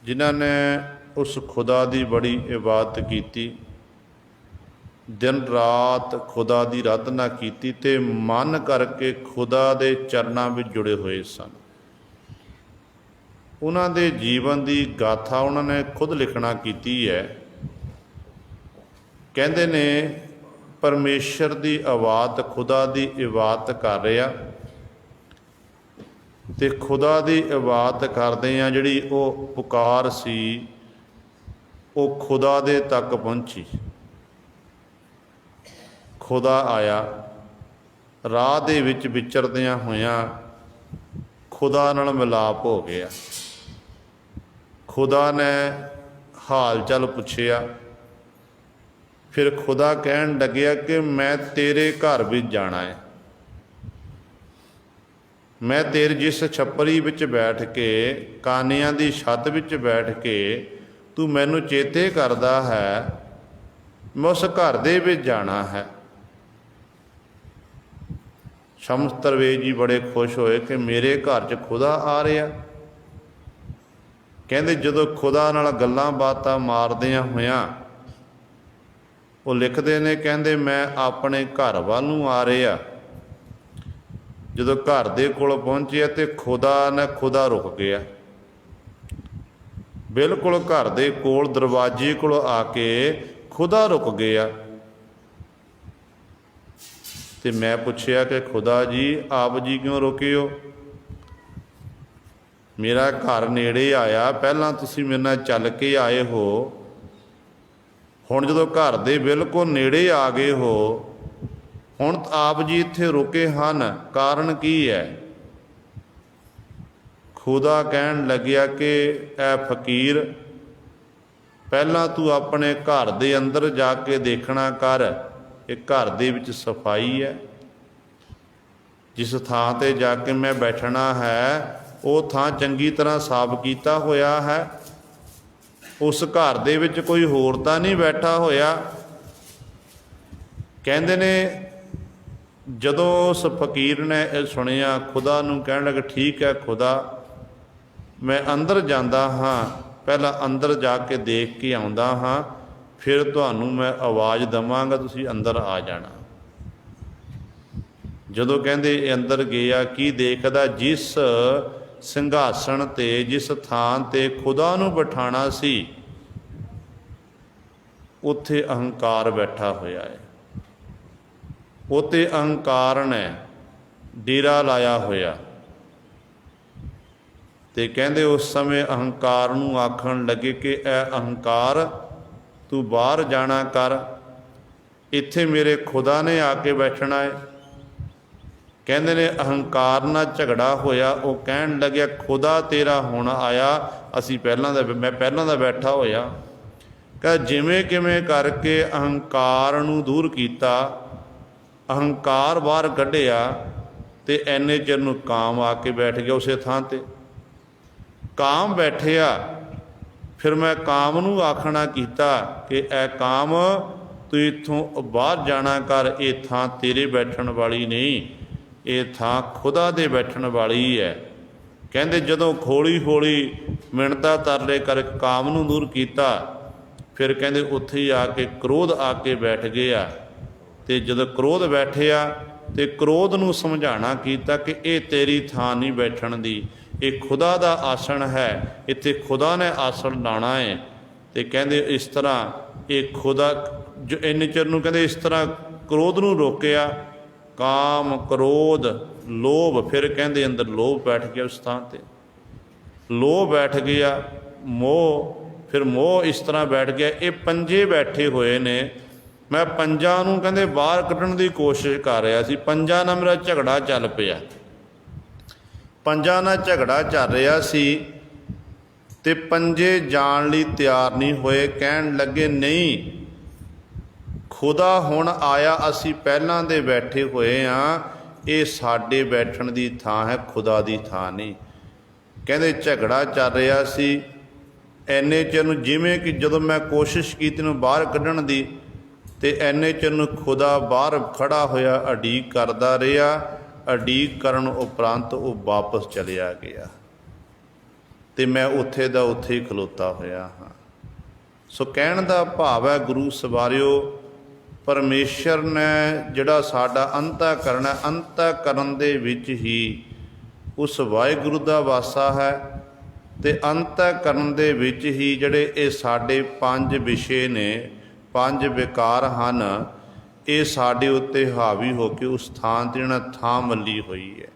ਜਿਨ੍ਹਾਂ ਨੇ ਉਸ ਖੁਦਾ ਦੀ ਬੜੀ ਇਬਾਦਤ ਕੀਤੀ, ਦਿਨ ਰਾਤ ਖੁਦਾ ਦੀ ਅਰਾਧਨਾ ਕੀਤੀ ਅਤੇ ਮਨ ਕਰਕੇ ਖੁਦਾ ਦੇ ਚਰਨਾਂ ਵਿੱਚ ਜੁੜੇ ਹੋਏ ਸਨ। ਉਹਨਾਂ ਦੇ ਜੀਵਨ ਦੀ ਗਾਥਾ ਉਹਨਾਂ ਨੇ ਖੁਦ ਲਿਖਣਾ ਕੀਤੀ ਹੈ। ਕਹਿੰਦੇ ਨੇ ਪਰਮੇਸ਼ਰ ਦੀ ਇਬਾਦਤ, ਖੁਦਾ ਦੀ ਇਬਾਦਤ ਕਰ ਰਿਹਾ, ਅਤੇ ਖੁਦਾ ਦੀ ਇਬਾਦਤ ਕਰਦਿਆਂ ਜਿਹੜੀ ਉਹ ਪੁਕਾਰ ਸੀ ਉਹ ਖੁਦਾ ਦੇ ਤੱਕ ਪਹੁੰਚੀ। ਖੁਦਾ ਆਇਆ, ਰਾਹ ਦੇ ਵਿੱਚ ਵਿਚਰਦਿਆਂ ਹੋਇਆਂ ਖੁਦਾ ਨਾਲ ਮਿਲਾਪ ਹੋ ਗਿਆ। ਖੁਦਾ ਨੇ ਹਾਲ ਚਾਲ ਪੁੱਛਿਆ। ਫਿਰ ਖੁਦਾ ਕਹਿਣ ਲੱਗਿਆ ਕਿ ਮੈਂ ਤੇਰੇ ਘਰ ਵਿੱਚ ਜਾਣਾ ਹੈ। ਮੈਂ ਤੇਰੇ ਜਿਸ ਛੱਪਰੀ ਵਿੱਚ ਬੈਠ ਕੇ, ਕਾਨਿਆਂ ਦੀ ਛੱਤ ਵਿੱਚ ਬੈਠ ਕੇ ਤੂੰ ਮੈਨੂੰ ਚੇਤੇ ਕਰਦਾ ਹੈ, ਮੈਂ ਉਸ ਘਰ ਦੇ ਵਿੱਚ ਜਾਣਾ ਹੈ। ਸ਼ਮਸ ਤਰਵੇਜ ਜੀ ਬੜੇ ਖੁਸ਼ ਹੋਏ ਕਿ ਮੇਰੇ ਘਰ 'ਚ ਖੁਦਾ ਆ ਰਿਹਾ। ਕਹਿੰਦੇ ਜਦੋਂ ਖੁਦਾ ਨਾਲ ਗੱਲਾਂ ਬਾਤਾਂ ਮਾਰਦਿਆਂ ਹੋਇਆਂ ਉਹ ਲਿਖਦੇ ਨੇ, ਕਹਿੰਦੇ ਮੈਂ ਆਪਣੇ ਘਰ ਵੱਲ ਨੂੰ ਆ ਰਿਹਾ। ਜਦੋਂ ਘਰ ਦੇ ਕੋਲ ਪਹੁੰਚਿਆ ਤੇ ਖੁਦਾ ਰੁਕ ਗਿਆ। ਬਿਲਕੁਲ ਘਰ ਦੇ ਕੋਲ ਦਰਵਾਜ਼ੇ ਕੋਲ ਆ ਕੇ ਖੁਦਾ ਰੁਕ ਗਿਆ। ਤੇ ਮੈਂ ਪੁੱਛਿਆ ਕਿ ਖੁਦਾ ਜੀ, ਆਪ ਜੀ ਕਿਉਂ ਰੁਕੇ ਹੋ? ਮੇਰਾ ਘਰ ਨੇੜੇ ਆਇਆ, ਪਹਿਲਾਂ ਤੁਸੀਂ ਮੇਰੇ ਨਾਲ ਚੱਲ ਕੇ ਆਏ ਹੋ, ਹੁਣ ਜਦੋਂ ਘਰ ਦੇ ਬਿਲਕੁਲ ਨੇੜੇ ਆ ਗਏ ਹੋ, ਹੁਣ ਆਪ ਜੀ ਇੱਥੇ ਰੁਕੇ ਹਨ, ਕਾਰਨ ਕੀ ਹੈ? ਖੁਦਾ ਕਹਿਣ ਲੱਗਿਆ ਕਿ ਐ ਫਕੀਰ, ਪਹਿਲਾਂ ਤੂੰ ਆਪਣੇ ਘਰ ਦੇ ਅੰਦਰ ਜਾ ਕੇ ਦੇਖਣਾ ਕਰ, ਇਹ ਘਰ ਦੇ ਵਿੱਚ ਸਫਾਈ ਹੈ। ਜਿਸ ਥਾਂ 'ਤੇ ਜਾ ਕੇ ਮੈਂ ਬੈਠਣਾ ਹੈ ਉਹ ਥਾਂ ਚੰਗੀ ਤਰ੍ਹਾਂ ਸਾਫ਼ ਕੀਤਾ ਹੋਇਆ ਹੈ। ਉਸ ਘਰ ਦੇ ਵਿੱਚ ਕੋਈ ਹੋਰ ਤਾਂ ਨਹੀਂ ਬੈਠਾ ਹੋਇਆ। ਕਹਿੰਦੇ ਨੇ ਜਦੋਂ ਉਸ ਫਕੀਰ ਨੇ ਇਹ ਸੁਣਿਆ, ਖੁਦਾ ਨੂੰ ਕਹਿਣ ਲੱਗਾ, ਠੀਕ ਹੈ ਖੁਦਾ, ਮੈਂ ਅੰਦਰ ਜਾਂਦਾ ਹਾਂ, ਪਹਿਲਾਂ ਅੰਦਰ ਜਾ ਕੇ ਦੇਖ ਕੇ ਆਉਂਦਾ ਹਾਂ, ਫਿਰ ਤੁਹਾਨੂੰ ਮੈਂ ਆਵਾਜ਼ ਦੇਵਾਂਗਾ, ਤੁਸੀਂ ਅੰਦਰ ਆ ਜਾਣਾ। ਜਦੋਂ ਕਹਿੰਦੇ ਇਹ ਅੰਦਰ ਗਿਆ, ਕੀ ਦੇਖਦਾ? ਜਿਸ ਸਿੰਘਾਸਣ 'ਤੇ, ਜਿਸ ਥਾਂ 'ਤੇ ਖੁਦਾ ਨੂੰ ਬਿਠਾਣਾ ਸੀ, ਉੱਥੇ ਅਹੰਕਾਰ ਬੈਠਾ ਹੋਇਆ ਹੈ। ਉੱਥੇ ਅਹੰਕਾਰ ਨੇ ਡੇਰਾ ਲਾਇਆ ਹੋਇਆ। ਤੇ ਕਹਿੰਦੇ ਉਸ ਸਮੇਂ ਅਹੰਕਾਰ ਨੂੰ ਆਖਣ ਲੱਗੇ ਕਿ ਇਹ ਅਹੰਕਾਰ, ਤੂੰ ਬਾਹਰ ਜਾਣਾ ਕਰ, ਇੱਥੇ ਮੇਰੇ ਖੁਦਾ ਨੇ ਆ ਕੇ ਬੈਠਣਾ ਹੈ। ਕਹਿੰਦੇ ਨੇ ਅਹੰਕਾਰ ਨਾਲ ਝਗੜਾ ਹੋਇਆ। ਉਹ ਕਹਿਣ ਲੱਗਿਆ, ਖੁਦਾ ਤੇਰਾ ਹੁਣ ਆਇਆ, ਮੈਂ ਪਹਿਲਾਂ ਦਾ ਬੈਠਾ ਹੋਇਆ। ਕਹਿੰਦਾ ਜਿਵੇਂ ਕਿਵੇਂ ਕਰਕੇ ਅਹੰਕਾਰ ਨੂੰ ਦੂਰ ਕੀਤਾ, ਅਹੰਕਾਰ ਬਾਹਰ ਕੱਢਿਆ, ਤੇ ਐਨੇ ਚਿਰ ਨੂੰ ਕਾਮ ਆ ਕੇ ਬੈਠ ਗਿਆ ਉਸੇ ਥਾਂ 'ਤੇ। ਕਾਮ ਬੈਠਿਆ, ਫਿਰ ਮੈਂ ਕਾਮ ਨੂੰ ਆਖਣਾ ਕੀਤਾ ਕਿ ਇਹ ਕਾਮ, ਤੂੰ ਇੱਥੋਂ ਬਾਹਰ ਜਾਣਾ ਕਰ, ਇਹ ਥਾਂ ਤੇਰੇ ਬੈਠਣ ਵਾਲੀ ਨਹੀਂ, ਇਹ ਥਾਂ ਖੁਦਾ ਦੇ ਬੈਠਣ ਵਾਲੀ ਹੈ। ਕਹਿੰਦੇ ਜਦੋਂ ਹੌਲੀ ਹੌਲੀ ਮਿੰਨਤਾਂ ਤਰਲੇ ਕਰ ਕਾਮ ਨੂੰ ਦੂਰ ਕੀਤਾ, ਫਿਰ ਕਹਿੰਦੇ ਉੱਥੇ ਹੀ ਆ ਕੇ ਕ੍ਰੋਧ ਆ ਕੇ ਬੈਠ ਗਿਆ। ਅਤੇ ਜਦੋਂ ਕ੍ਰੋਧ ਬੈਠਿਆ ਅਤੇ ਕ੍ਰੋਧ ਨੂੰ ਸਮਝਾਉਣਾ ਕੀਤਾ ਕਿ ਇਹ ਤੇਰੀ ਥਾਂ ਨਹੀਂ ਬੈਠਣ ਦੀ, ਇਹ ਖੁਦਾ ਦਾ ਆਸਣ ਹੈ, ਇੱਥੇ ਖੁਦਾ ਨੇ ਆਸਣ ਲਾਉਣਾ ਹੈ। ਅਤੇ ਕਹਿੰਦੇ ਇਸ ਤਰ੍ਹਾਂ ਇਹ ਖੁਦਾ ਜੋ ਇੰਨੇ ਚਿਰ ਨੂੰ ਕਹਿੰਦੇ ਇਸ ਤਰ੍ਹਾਂ ਕ੍ਰੋਧ ਨੂੰ ਰੋਕਿਆ, ਕਾਮ ਕ੍ਰੋਧ ਲੋਭ, ਫਿਰ ਕਹਿੰਦੇ ਅੰਦਰ ਲੋਭ ਬੈਠ ਗਿਆ ਉਸ ਥਾਂ 'ਤੇ, ਲੋਭ ਬੈਠ ਗਿਆ, ਮੋਹ, ਫਿਰ ਮੋਹ ਇਸ ਤਰ੍ਹਾਂ ਬੈਠ ਗਿਆ। ਇਹ ਪੰਜੇ ਬੈਠੇ ਹੋਏ ਨੇ, ਮੈਂ ਪੰਜਾਂ ਨੂੰ ਕਹਿੰਦੇ ਬਾਹਰ ਕੱਢਣ ਦੀ ਕੋਸ਼ਿਸ਼ ਕਰ ਰਿਹਾ ਸੀ, ਪੰਜਾਂ ਨਾਲ ਮੇਰਾ ਝਗੜਾ ਚੱਲ ਪਿਆ, ਪੰਜਾਂ ਨਾਲ ਝਗੜਾ ਚੱਲ ਰਿਹਾ ਸੀ ਅਤੇ ਪੰਜੇ ਜਾਣ ਲਈ ਤਿਆਰ ਨਹੀਂ ਹੋਏ। ਕਹਿਣ ਲੱਗੇ ਨਹੀਂ, ਖੁਦਾ ਹੁਣ ਆਇਆ, ਅਸੀਂ ਪਹਿਲਾਂ ਦੇ ਬੈਠੇ ਹੋਏ ਹਾਂ, ਇਹ ਸਾਡੇ ਬੈਠਣ ਦੀ ਥਾਂ ਹੈ, ਖੁਦਾ ਦੀ ਥਾਂ ਨਹੀਂ। ਕਹਿੰਦੇ ਝਗੜਾ ਚੱਲ ਰਿਹਾ ਸੀ ਐਨੇ ਚਿਰ ਨੂੰ, ਜਿਵੇਂ ਕਿ ਜਦੋਂ ਮੈਂ ਕੋਸ਼ਿਸ਼ ਕੀਤੀ ਨੂੰ ਬਾਹਰ ਕੱਢਣ ਦੀ, ਅਤੇ ਐਨੇ ਚਿਰ ਨੂੰ ਖੁਦਾ ਬਾਹਰ ਖੜ੍ਹਾ ਹੋਇਆ ਉਡੀਕ ਕਰਦਾ ਰਿਹਾ। ਉਡੀਕ ਕਰਨ ਉਪਰੰਤ ਉਹ ਵਾਪਸ ਚਲਿਆ ਗਿਆ ਅਤੇ ਮੈਂ ਉੱਥੇ ਦਾ ਉੱਥੇ ਹੀ ਖਲੋਤਾ ਹੋਇਆ ਹਾਂ। ਸੋ ਕਹਿਣ ਦਾ ਭਾਵ ਹੈ ਗੁਰੂ ਸਵਾਰਿਓ, ਪਰਮੇਸ਼ਰ ਨੇ ਜਿਹੜਾ ਸਾਡਾ ਅੰਤःਕਰਣ ਹੈ, ਅੰਤःਕਰਣ ਦੇ ਵਿੱਚ ਹੀ ਉਸ ਵਾਹਿਗੁਰੂ ਦਾ ਵਾਸਾ ਹੈ, ਅਤੇ ਅੰਤःਕਰਣ ਦੇ ਵਿੱਚ ਹੀ ਜਿਹੜੇ ਇਹ ਸਾਡੇ ਪੰਜ ਵਿਸ਼ੇ ਨੇ, ਪੰਜ ਵਿਕਾਰ ਹਨ, ਇਹ ਸਾਡੇ ਉੱਤੇ ਹਾਵੀ ਹੋ ਕੇ ਉਸ ਥਾਂ 'ਤੇ ਜਿਹੜਾ ਥਾਂ ਮੱਲੀ ਹੋਈ ਹੈ।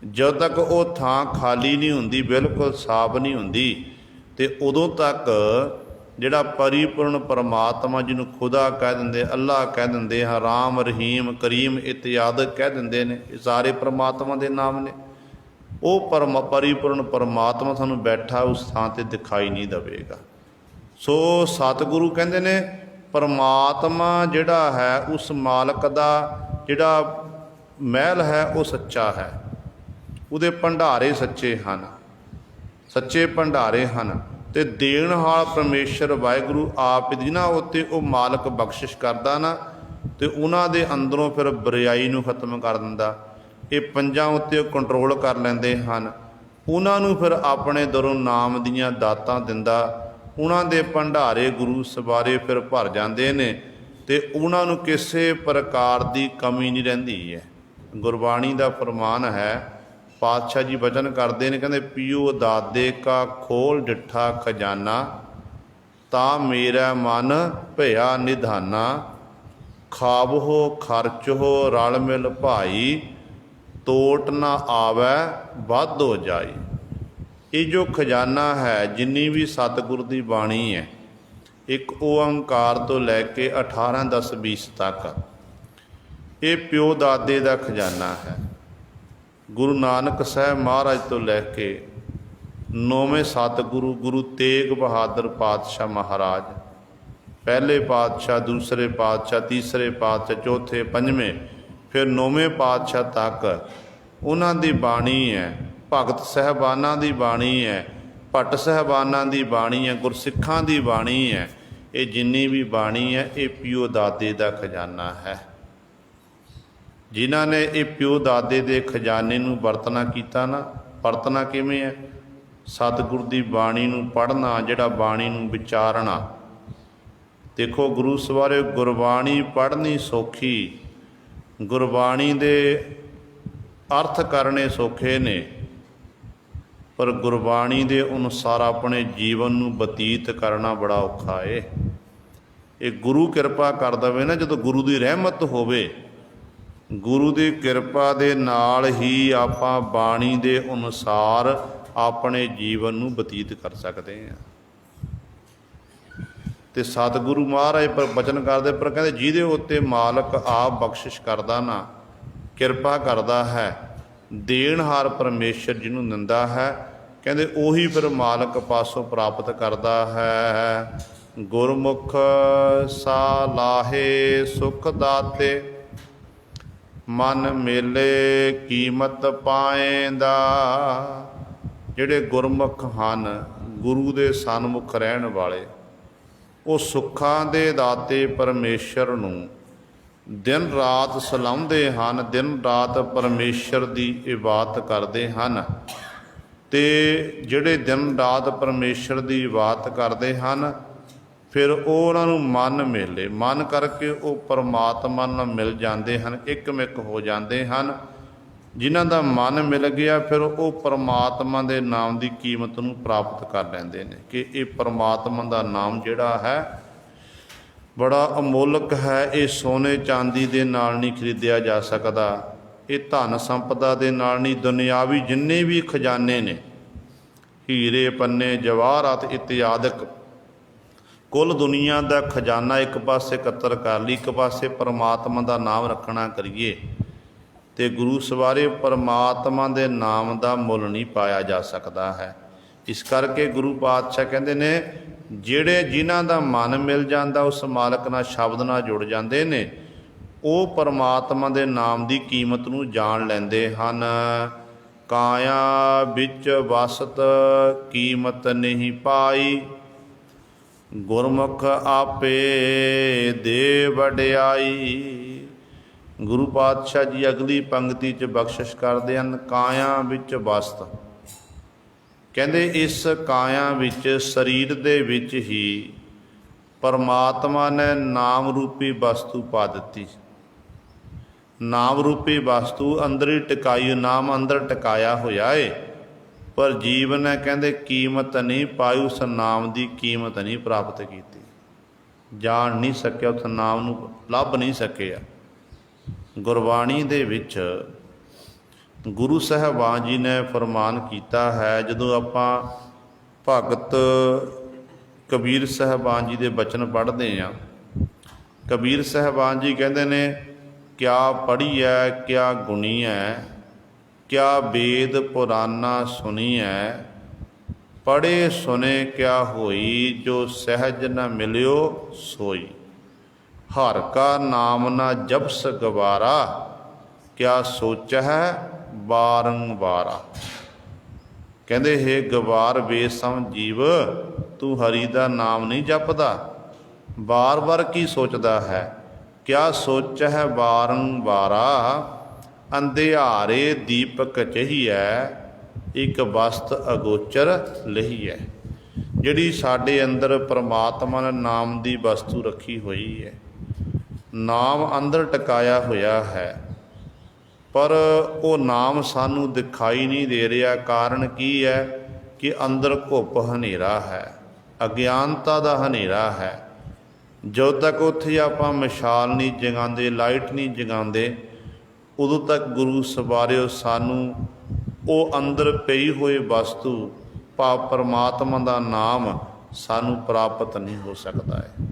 ਜਦੋਂ ਤੱਕ ਉਹ ਥਾਂ ਖਾਲੀ ਨਹੀਂ ਹੁੰਦੀ, ਬਿਲਕੁਲ ਸਾਫ਼ ਨਹੀਂ ਹੁੰਦੀ, ਅਤੇ ਉਦੋਂ ਤੱਕ ਜਿਹੜਾ ਪਰਿਪੂਰਨ ਪਰਮਾਤਮਾ, ਜਿਹਨੂੰ ਖੁਦਾ ਕਹਿ ਦਿੰਦੇ, ਅੱਲਾਹ ਕਹਿ ਦਿੰਦੇ ਹਾਂ, ਰਾਮ ਰਹੀਮ ਕਰੀਮ ਇਤਿਆਦਿ ਕਹਿ ਦਿੰਦੇ ਨੇ, ਇਹ ਸਾਰੇ ਪਰਮਾਤਮਾ ਦੇ ਨਾਮ ਨੇ, ਉਹ ਪਰਿਪੂਰਨ ਪਰਮਾਤਮਾ ਸਾਨੂੰ ਬੈਠਾ ਉਸ ਥਾਂ 'ਤੇ ਦਿਖਾਈ ਨਹੀਂ ਦੇਵੇਗਾ। ਸੋ ਸਤਿਗੁਰੂ ਕਹਿੰਦੇ ਨੇ ਪਰਮਾਤਮਾ ਜਿਹੜਾ ਹੈ, ਉਸ ਮਾਲਕ ਦਾ ਜਿਹੜਾ ਮਹਿਲ ਹੈ ਉਹ ਸੱਚਾ ਹੈ, ਉਹਦੇ ਭੰਡਾਰੇ ਸੱਚੇ ਹਨ, ਸੱਚੇ ਭੰਡਾਰੇ ਹਨ, ਅਤੇ ਦੇਣਹਾਰ ਪਰਮੇਸ਼ਰ ਵਾਹਿਗੁਰੂ ਆਪ ਜਿਨ੍ਹਾਂ ਉੱਤੇ ਉਹ ਮਾਲਕ ਬਖਸ਼ਿਸ਼ ਕਰਦਾ ਨਾ, ਅਤੇ ਉਹਨਾਂ ਦੇ ਅੰਦਰੋਂ ਫਿਰ ਬੁਰਾਈ ਨੂੰ ਖਤਮ ਕਰ ਦਿੰਦਾ। ਇਹ ਪੰਜਾਂ ਉੱਤੇ ਉਹ ਕੰਟਰੋਲ ਕਰ ਲੈਂਦੇ ਹਨ, ਉਹਨਾਂ ਨੂੰ ਫਿਰ ਆਪਣੇ ਦਰੋਂ ਨਾਮ ਦੀਆਂ ਦਾਤਾਂ ਦਿੰਦਾ, ਉਹਨਾਂ ਦੇ ਭੰਡਾਰੇ ਗੁਰੂ ਸਵਾਰੇ ਫਿਰ ਭਰ ਜਾਂਦੇ ਨੇ, ਅਤੇ ਉਹਨਾਂ ਨੂੰ ਕਿਸੇ ਪ੍ਰਕਾਰ ਦੀ ਕਮੀ ਨਹੀਂ ਰਹਿੰਦੀ ਹੈ। ਗੁਰਬਾਣੀ ਦਾ ਫਰਮਾਨ ਹੈ, ਪਾਤਸ਼ਾਹ ਜੀ ਬਚਨ ਕਰਦੇ ਨੇ, ਕਹਿੰਦੇ ਪੀਓ ਦਾਦੇ ਕਾ ਖੋਲ ਡਿੱਠਾ ਖਜ਼ਾਨਾ, ਤਾਂ ਮੇਰਾ ਮਨ ਭਇਆ ਨਿਧਾਨਾ, ਖਾਵੋ ਖਰਚੋ ਰਲ ਮਿਲ ਭਾਈ, ਤੋਟ ਨਾ ਆਵੈ ਵੱਧ ਹੋ ਜਾਈ। ਇਹ ਜੋ ਖਜ਼ਾਨਾ ਹੈ, ਜਿੰਨੀ ਵੀ ਸਤਿਗੁਰ ਦੀ ਬਾਣੀ ਹੈ, ਇੱਕ ਓਅੰਕਾਰ ਤੋਂ ਲੈ ਕੇ 18 10 20 ਤੱਕ, ਇਹ ਪਿਓ ਦਾਦੇ ਦਾ ਖਜ਼ਾਨਾ ਹੈ। ਗੁਰੂ ਨਾਨਕ ਸਾਹਿਬ ਮਹਾਰਾਜ ਤੋਂ ਲੈ ਕੇ 9ਵੇਂ ਸਤਿਗੁਰੂ ਗੁਰੂ ਤੇਗ ਬਹਾਦਰ ਪਾਤਸ਼ਾਹ ਮਹਾਰਾਜ, ਪਹਿਲੇ ਪਾਤਸ਼ਾਹ, ਦੂਸਰੇ ਪਾਤਸ਼ਾਹ, ਤੀਸਰੇ ਪਾਤਸ਼ਾਹ, ਚੌਥੇ, ਪੰਜਵੇਂ, ਫਿਰ 9ਵੇਂ ਪਾਤਸ਼ਾਹ ਤੱਕ ਉਹਨਾਂ ਦੀ ਬਾਣੀ ਹੈ। ਭਗਤ ਸਾਹਿਬਾਨਾਂ ਦੀ ਬਾਣੀ ਹੈ, ਭੱਟ ਸਾਹਿਬਾਨਾਂ ਦੀ ਬਾਣੀ ਹੈ, ਗੁਰਸਿੱਖਾਂ ਦੀ ਬਾਣੀ ਹੈ। ਇਹ ਜਿੰਨੀ ਵੀ ਬਾਣੀ ਹੈ, ਇਹ ਪਿਓ ਦਾਦੇ ਦਾ ਖਜ਼ਾਨਾ ਹੈ। ਜਿਨ੍ਹਾਂ ਨੇ ਇਹ ਪਿਓ ਦਾਦੇ ਦੇ ਖਜ਼ਾਨੇ ਨੂੰ ਵਰਤਣਾ ਕੀਤਾ ਨਾ, ਵਰਤਣਾ ਕਿਵੇਂ ਹੈ? ਸਤਿਗੁਰ ਦੀ ਬਾਣੀ ਨੂੰ ਪੜ੍ਹਨਾ, ਜਿਹੜਾ ਬਾਣੀ ਨੂੰ ਵਿਚਾਰਨਾ। ਦੇਖੋ ਗੁਰੂ ਸਵਾਰੇ, ਗੁਰਬਾਣੀ ਪੜ੍ਹਨੀ ਸੌਖੀ, ਗੁਰਬਾਣੀ ਦੇ ਅਰਥ ਕਰਨੇ ਸੌਖੇ ਨੇ, ਪਰ ਗੁਰਬਾਣੀ ਦੇ ਅਨੁਸਾਰ ਆਪਣੇ ਜੀਵਨ ਨੂੰ ਬਤੀਤ ਕਰਨਾ ਬੜਾ ਔਖਾ ਏ। ਇਹ ਗੁਰੂ ਕਿਰਪਾ ਕਰ ਦੇਵੇ ਨਾ, ਜਦੋਂ ਗੁਰੂ ਦੀ ਰਹਿਮਤ ਹੋਵੇ, ਗੁਰੂ ਦੀ ਕਿਰਪਾ ਦੇ ਨਾਲ ਹੀ ਆਪਾਂ ਬਾਣੀ ਦੇ ਅਨੁਸਾਰ ਆਪਣੇ ਜੀਵਨ ਨੂੰ ਬਤੀਤ ਕਰ ਸਕਦੇ ਹਾਂ। ਅਤੇ ਸਤਿਗੁਰੂ ਮਹਾਰਾਜ ਪਰ ਬਚਨ ਕਰਦੇ, ਪਰ ਕਹਿੰਦੇ ਜਿਹਦੇ ਉੱਤੇ ਮਾਲਕ ਆਪ ਬਖਸ਼ਿਸ਼ ਕਰਦਾ ਨਾ, ਕਿਰਪਾ ਕਰਦਾ ਹੈ, ਦੇਣਹਾਰ ਪਰਮੇਸ਼ਰ ਜਿਹਨੂੰ ਦਿੰਦਾ ਹੈ, ਕਹਿੰਦੇ ਉਹੀ ਫਿਰ ਮਾਲਕ ਪਾਸੋਂ ਪ੍ਰਾਪਤ ਕਰਦਾ ਹੈ। ਗੁਰਮੁਖ ਸਾਲਾਹੇ ਸੁਖ ਦਾਤੇ, ਮਨ ਮੇਲੇ ਕੀਮਤ ਪਾਏਂਦਾ। ਜਿਹੜੇ ਗੁਰਮੁਖ ਹਨ, ਗੁਰੂ ਦੇ ਸਨਮੁਖ ਰਹਿਣ ਵਾਲੇ, ਉਹ ਸੁੱਖਾਂ ਦੇ ਦਾਤੇ ਪਰਮੇਸ਼ਰ ਨੂੰ ਦਿਨ ਰਾਤ ਸਲਾਹੁੰਦੇ ਹਨ, ਦਿਨ ਰਾਤ ਪਰਮੇਸ਼ਰ ਦੀ ਇਬਾਦਤ ਕਰਦੇ ਹਨ। ਤੇ ਜਿਹੜੇ ਦਿਨ ਰਾਤ ਪਰਮੇਸ਼ਰ ਦੀ ਇਬਾਦਤ ਕਰਦੇ ਹਨ, ਫਿਰ ਉਹਨਾਂ ਨੂੰ ਮਨ ਮਿਲੇ, ਮਨ ਕਰਕੇ ਉਹ ਪਰਮਾਤਮਾ ਨਾਲ ਮਿਲ ਜਾਂਦੇ ਹਨ, ਇੱਕਮਿਕ ਹੋ ਜਾਂਦੇ ਹਨ। ਜਿਨ੍ਹਾਂ ਦਾ ਮਨ ਮਿਲ ਗਿਆ, ਫਿਰ ਉਹ ਪਰਮਾਤਮਾ ਦੇ ਨਾਮ ਦੀ ਕੀਮਤ ਨੂੰ ਪ੍ਰਾਪਤ ਕਰ ਲੈਂਦੇ ਨੇ ਕਿ ਇਹ ਪਰਮਾਤਮਾ ਦਾ ਨਾਮ ਜਿਹੜਾ ਹੈ ਬੜਾ ਅਮੋਲਕ ਹੈ। ਇਹ ਸੋਨੇ ਚਾਂਦੀ ਦੇ ਨਾਲ ਨਹੀਂ ਖਰੀਦਿਆ ਜਾ ਸਕਦਾ, ਇਹ ਧਨ ਸੰਪਦਾ ਦੇ ਨਾਲ ਨਹੀਂ। ਦੁਨਿਆਵੀ ਜਿੰਨੇ ਵੀ ਖਜ਼ਾਨੇ ਨੇ, ਹੀਰੇ ਪੰਨੇ ਜਵਾਹਰਾਤ ਇਤਿਆਦਿਕ, ਕੁੱਲ ਦੁਨੀਆ ਦਾ ਖਜ਼ਾਨਾ ਇੱਕ ਪਾਸੇ ਇਕੱਤਰ ਕਰ ਲਈ, ਇੱਕ ਪਾਸੇ ਪਰਮਾਤਮਾ ਦਾ ਨਾਮ ਰੱਖਣਾ ਕਰੀਏ ਤੇ ਗੁਰੂ ਸਵਾਰੇ ਪਰਮਾਤਮਾ ਦੇ ਨਾਮ ਦਾ ਮੁੱਲ ਨਹੀਂ ਪਾਇਆ ਜਾ ਸਕਦਾ ਹੈ। ਇਸ ਕਰਕੇ ਗੁਰੂ ਪਾਤਸ਼ਾਹ ਕਹਿੰਦੇ ਨੇ, ਜਿਹੜੇ ਜਿਨ੍ਹਾਂ ਦਾ ਮਨ ਮਿਲ ਜਾਂਦਾ, ਉਸ ਮਾਲਕ ਨਾਲ ਸ਼ਬਦ ਨਾਲ ਜੁੜ ਜਾਂਦੇ ਨੇ, ਉਹ ਪਰਮਾਤਮਾ ਦੇ ਨਾਮ ਦੀ ਕੀਮਤ ਨੂੰ ਜਾਣ ਲੈਂਦੇ ਹਨ। ਕਾਇਆ ਵਿੱਚ ਵਸਤ ਕੀਮਤ ਨਹੀਂ ਪਾਈ, ਗੁਰਮੁਖ ਆਪੇ ਦੇ ਵਡਿਆਈ। ਗੁਰੂ ਪਾਤਸ਼ਾਹ ਜੀ ਅਗਲੀ ਪੰਕਤੀ 'ਚ ਬਖਸ਼ਿਸ਼ ਕਰਦੇ ਹਨ, ਕਾਇਆ ਵਿੱਚ ਵਸਤ। ਕਹਿੰਦੇ ਇਸ ਕਾਇਆ ਵਿੱਚ, ਸਰੀਰ ਦੇ ਵਿੱਚ ਹੀ ਪਰਮਾਤਮਾ ਨੇ ਨਾਮ ਰੂਪੀ ਵਸਤੂ ਪਾ ਦਿੱਤੀ। ਨਾਮ ਰੂਪੀ ਵਸਤੂ ਅੰਦਰ ਹੀ ਟਿਕਾਈ, ਨਾਮ ਅੰਦਰ ਟਿਕਾਇਆ ਹੋਇਆ ਏ, ਪਰ ਜੀਵ ਨੇ ਕਹਿੰਦੇ ਕੀਮਤ ਨਹੀਂ ਪਾਈ, ਉਸ ਨਾਮ ਦੀ ਕੀਮਤ ਨਹੀਂ ਪ੍ਰਾਪਤ ਕੀਤੀ, ਜਾਣ ਨਹੀਂ ਸਕਿਆ, ਉਸ ਨਾਮ ਨੂੰ ਲੱਭ ਨਹੀਂ ਸਕਿਆ। ਗੁਰਬਾਣੀ ਦੇ ਵਿੱਚ ਗੁਰੂ ਸਾਹਿਬਾਨ ਜੀ ਨੇ ਫਰਮਾਨ ਕੀਤਾ ਹੈ, ਜਦੋਂ ਆਪਾਂ ਭਗਤ ਕਬੀਰ ਸਾਹਿਬਾਨ ਜੀ ਦੇ ਬਚਨ ਪੜ੍ਹਦੇ ਹਾਂ, ਕਬੀਰ ਸਾਹਿਬਾਨ ਜੀ ਕਹਿੰਦੇ ਨੇ, ਕਿਆ ਪੜ੍ਹੀਐ ਕਿਆ ਗੁਣੀਐ, ਕਿਆ ਵੇਦ ਪੁਰਾਨਾ ਸੁਣੀਐ, ਪੜ੍ਹੇ ਸੁਨੇ ਕਿਆ ਹੋਈ, ਜੋ ਸਹਿਜ ਨ ਮਿਲਿਓ ਸੋਈ। ਹਰ ਕਾ ਨਾਮ ਨਾ ਜਪਸ ਗਵਾਰਾ, ਕਿਆ ਸੋਚਹਿ ਬਾਰੰਬਾਰਾ। ਕਹਿੰਦੇ ਹੈ ਗਵਾਰ ਬੇਸਮ ਜੀਵ, ਤੂੰ ਹਰੀ ਦਾ ਨਾਮ ਨਹੀਂ ਜਪਦਾ, ਬਾਰ-ਬਾਰ ਕੀ ਸੋਚਦਾ ਹੈ। ਕਿਆ ਸੋਚਹਿ ਬਾਰੰਬਾਰਾ, ਅੰਧਿਆਰੇ ਦੀਪਕ ਚਹੀਐ, ਇੱਕ ਵਸਤ ਅਗੋਚਰ ਲਹੀਐ। ਜਿਹੜੀ ਸਾਡੇ ਅੰਦਰ ਪਰਮਾਤਮਾ ਨੇ ਨਾਮ ਦੀ ਵਸਤੂ ਰੱਖੀ ਹੋਈ ਹੈ, ਨਾਮ ਅੰਦਰ ਟਿਕਾਇਆ ਹੋਇਆ ਹੈ, ਪਰ ਉਹ ਨਾਮ ਸਾਨੂੰ ਦਿਖਾਈ ਨਹੀਂ ਦੇ ਰਿਹਾ। ਕਾਰਨ ਕੀ ਹੈ ਕਿ ਅੰਦਰ ਘੁੱਪ ਹਨੇਰਾ ਹੈ, ਅਗਿਆਨਤਾ ਦਾ ਹਨੇਰਾ ਹੈ। ਜਦੋਂ ਤੱਕ ਉੱਥੇ ਆਪਾਂ ਮਸ਼ਾਲ ਨਹੀਂ ਜਗਾਉਂਦੇ, ਲਾਈਟ ਨਹੀਂ ਜਗਾਉਂਦੇ, ਉਦੋਂ ਤੱਕ ਗੁਰੂ ਸਵਾਰਿਓ ਸਾਨੂੰ ਉਹ ਅੰਦਰ ਪਈ ਹੋਈ ਵਸਤੂ ਭਾਵ ਪਰਮਾਤਮਾ ਦਾ ਨਾਮ ਸਾਨੂੰ ਪ੍ਰਾਪਤ ਨਹੀਂ ਹੋ ਸਕਦਾ ਹੈ।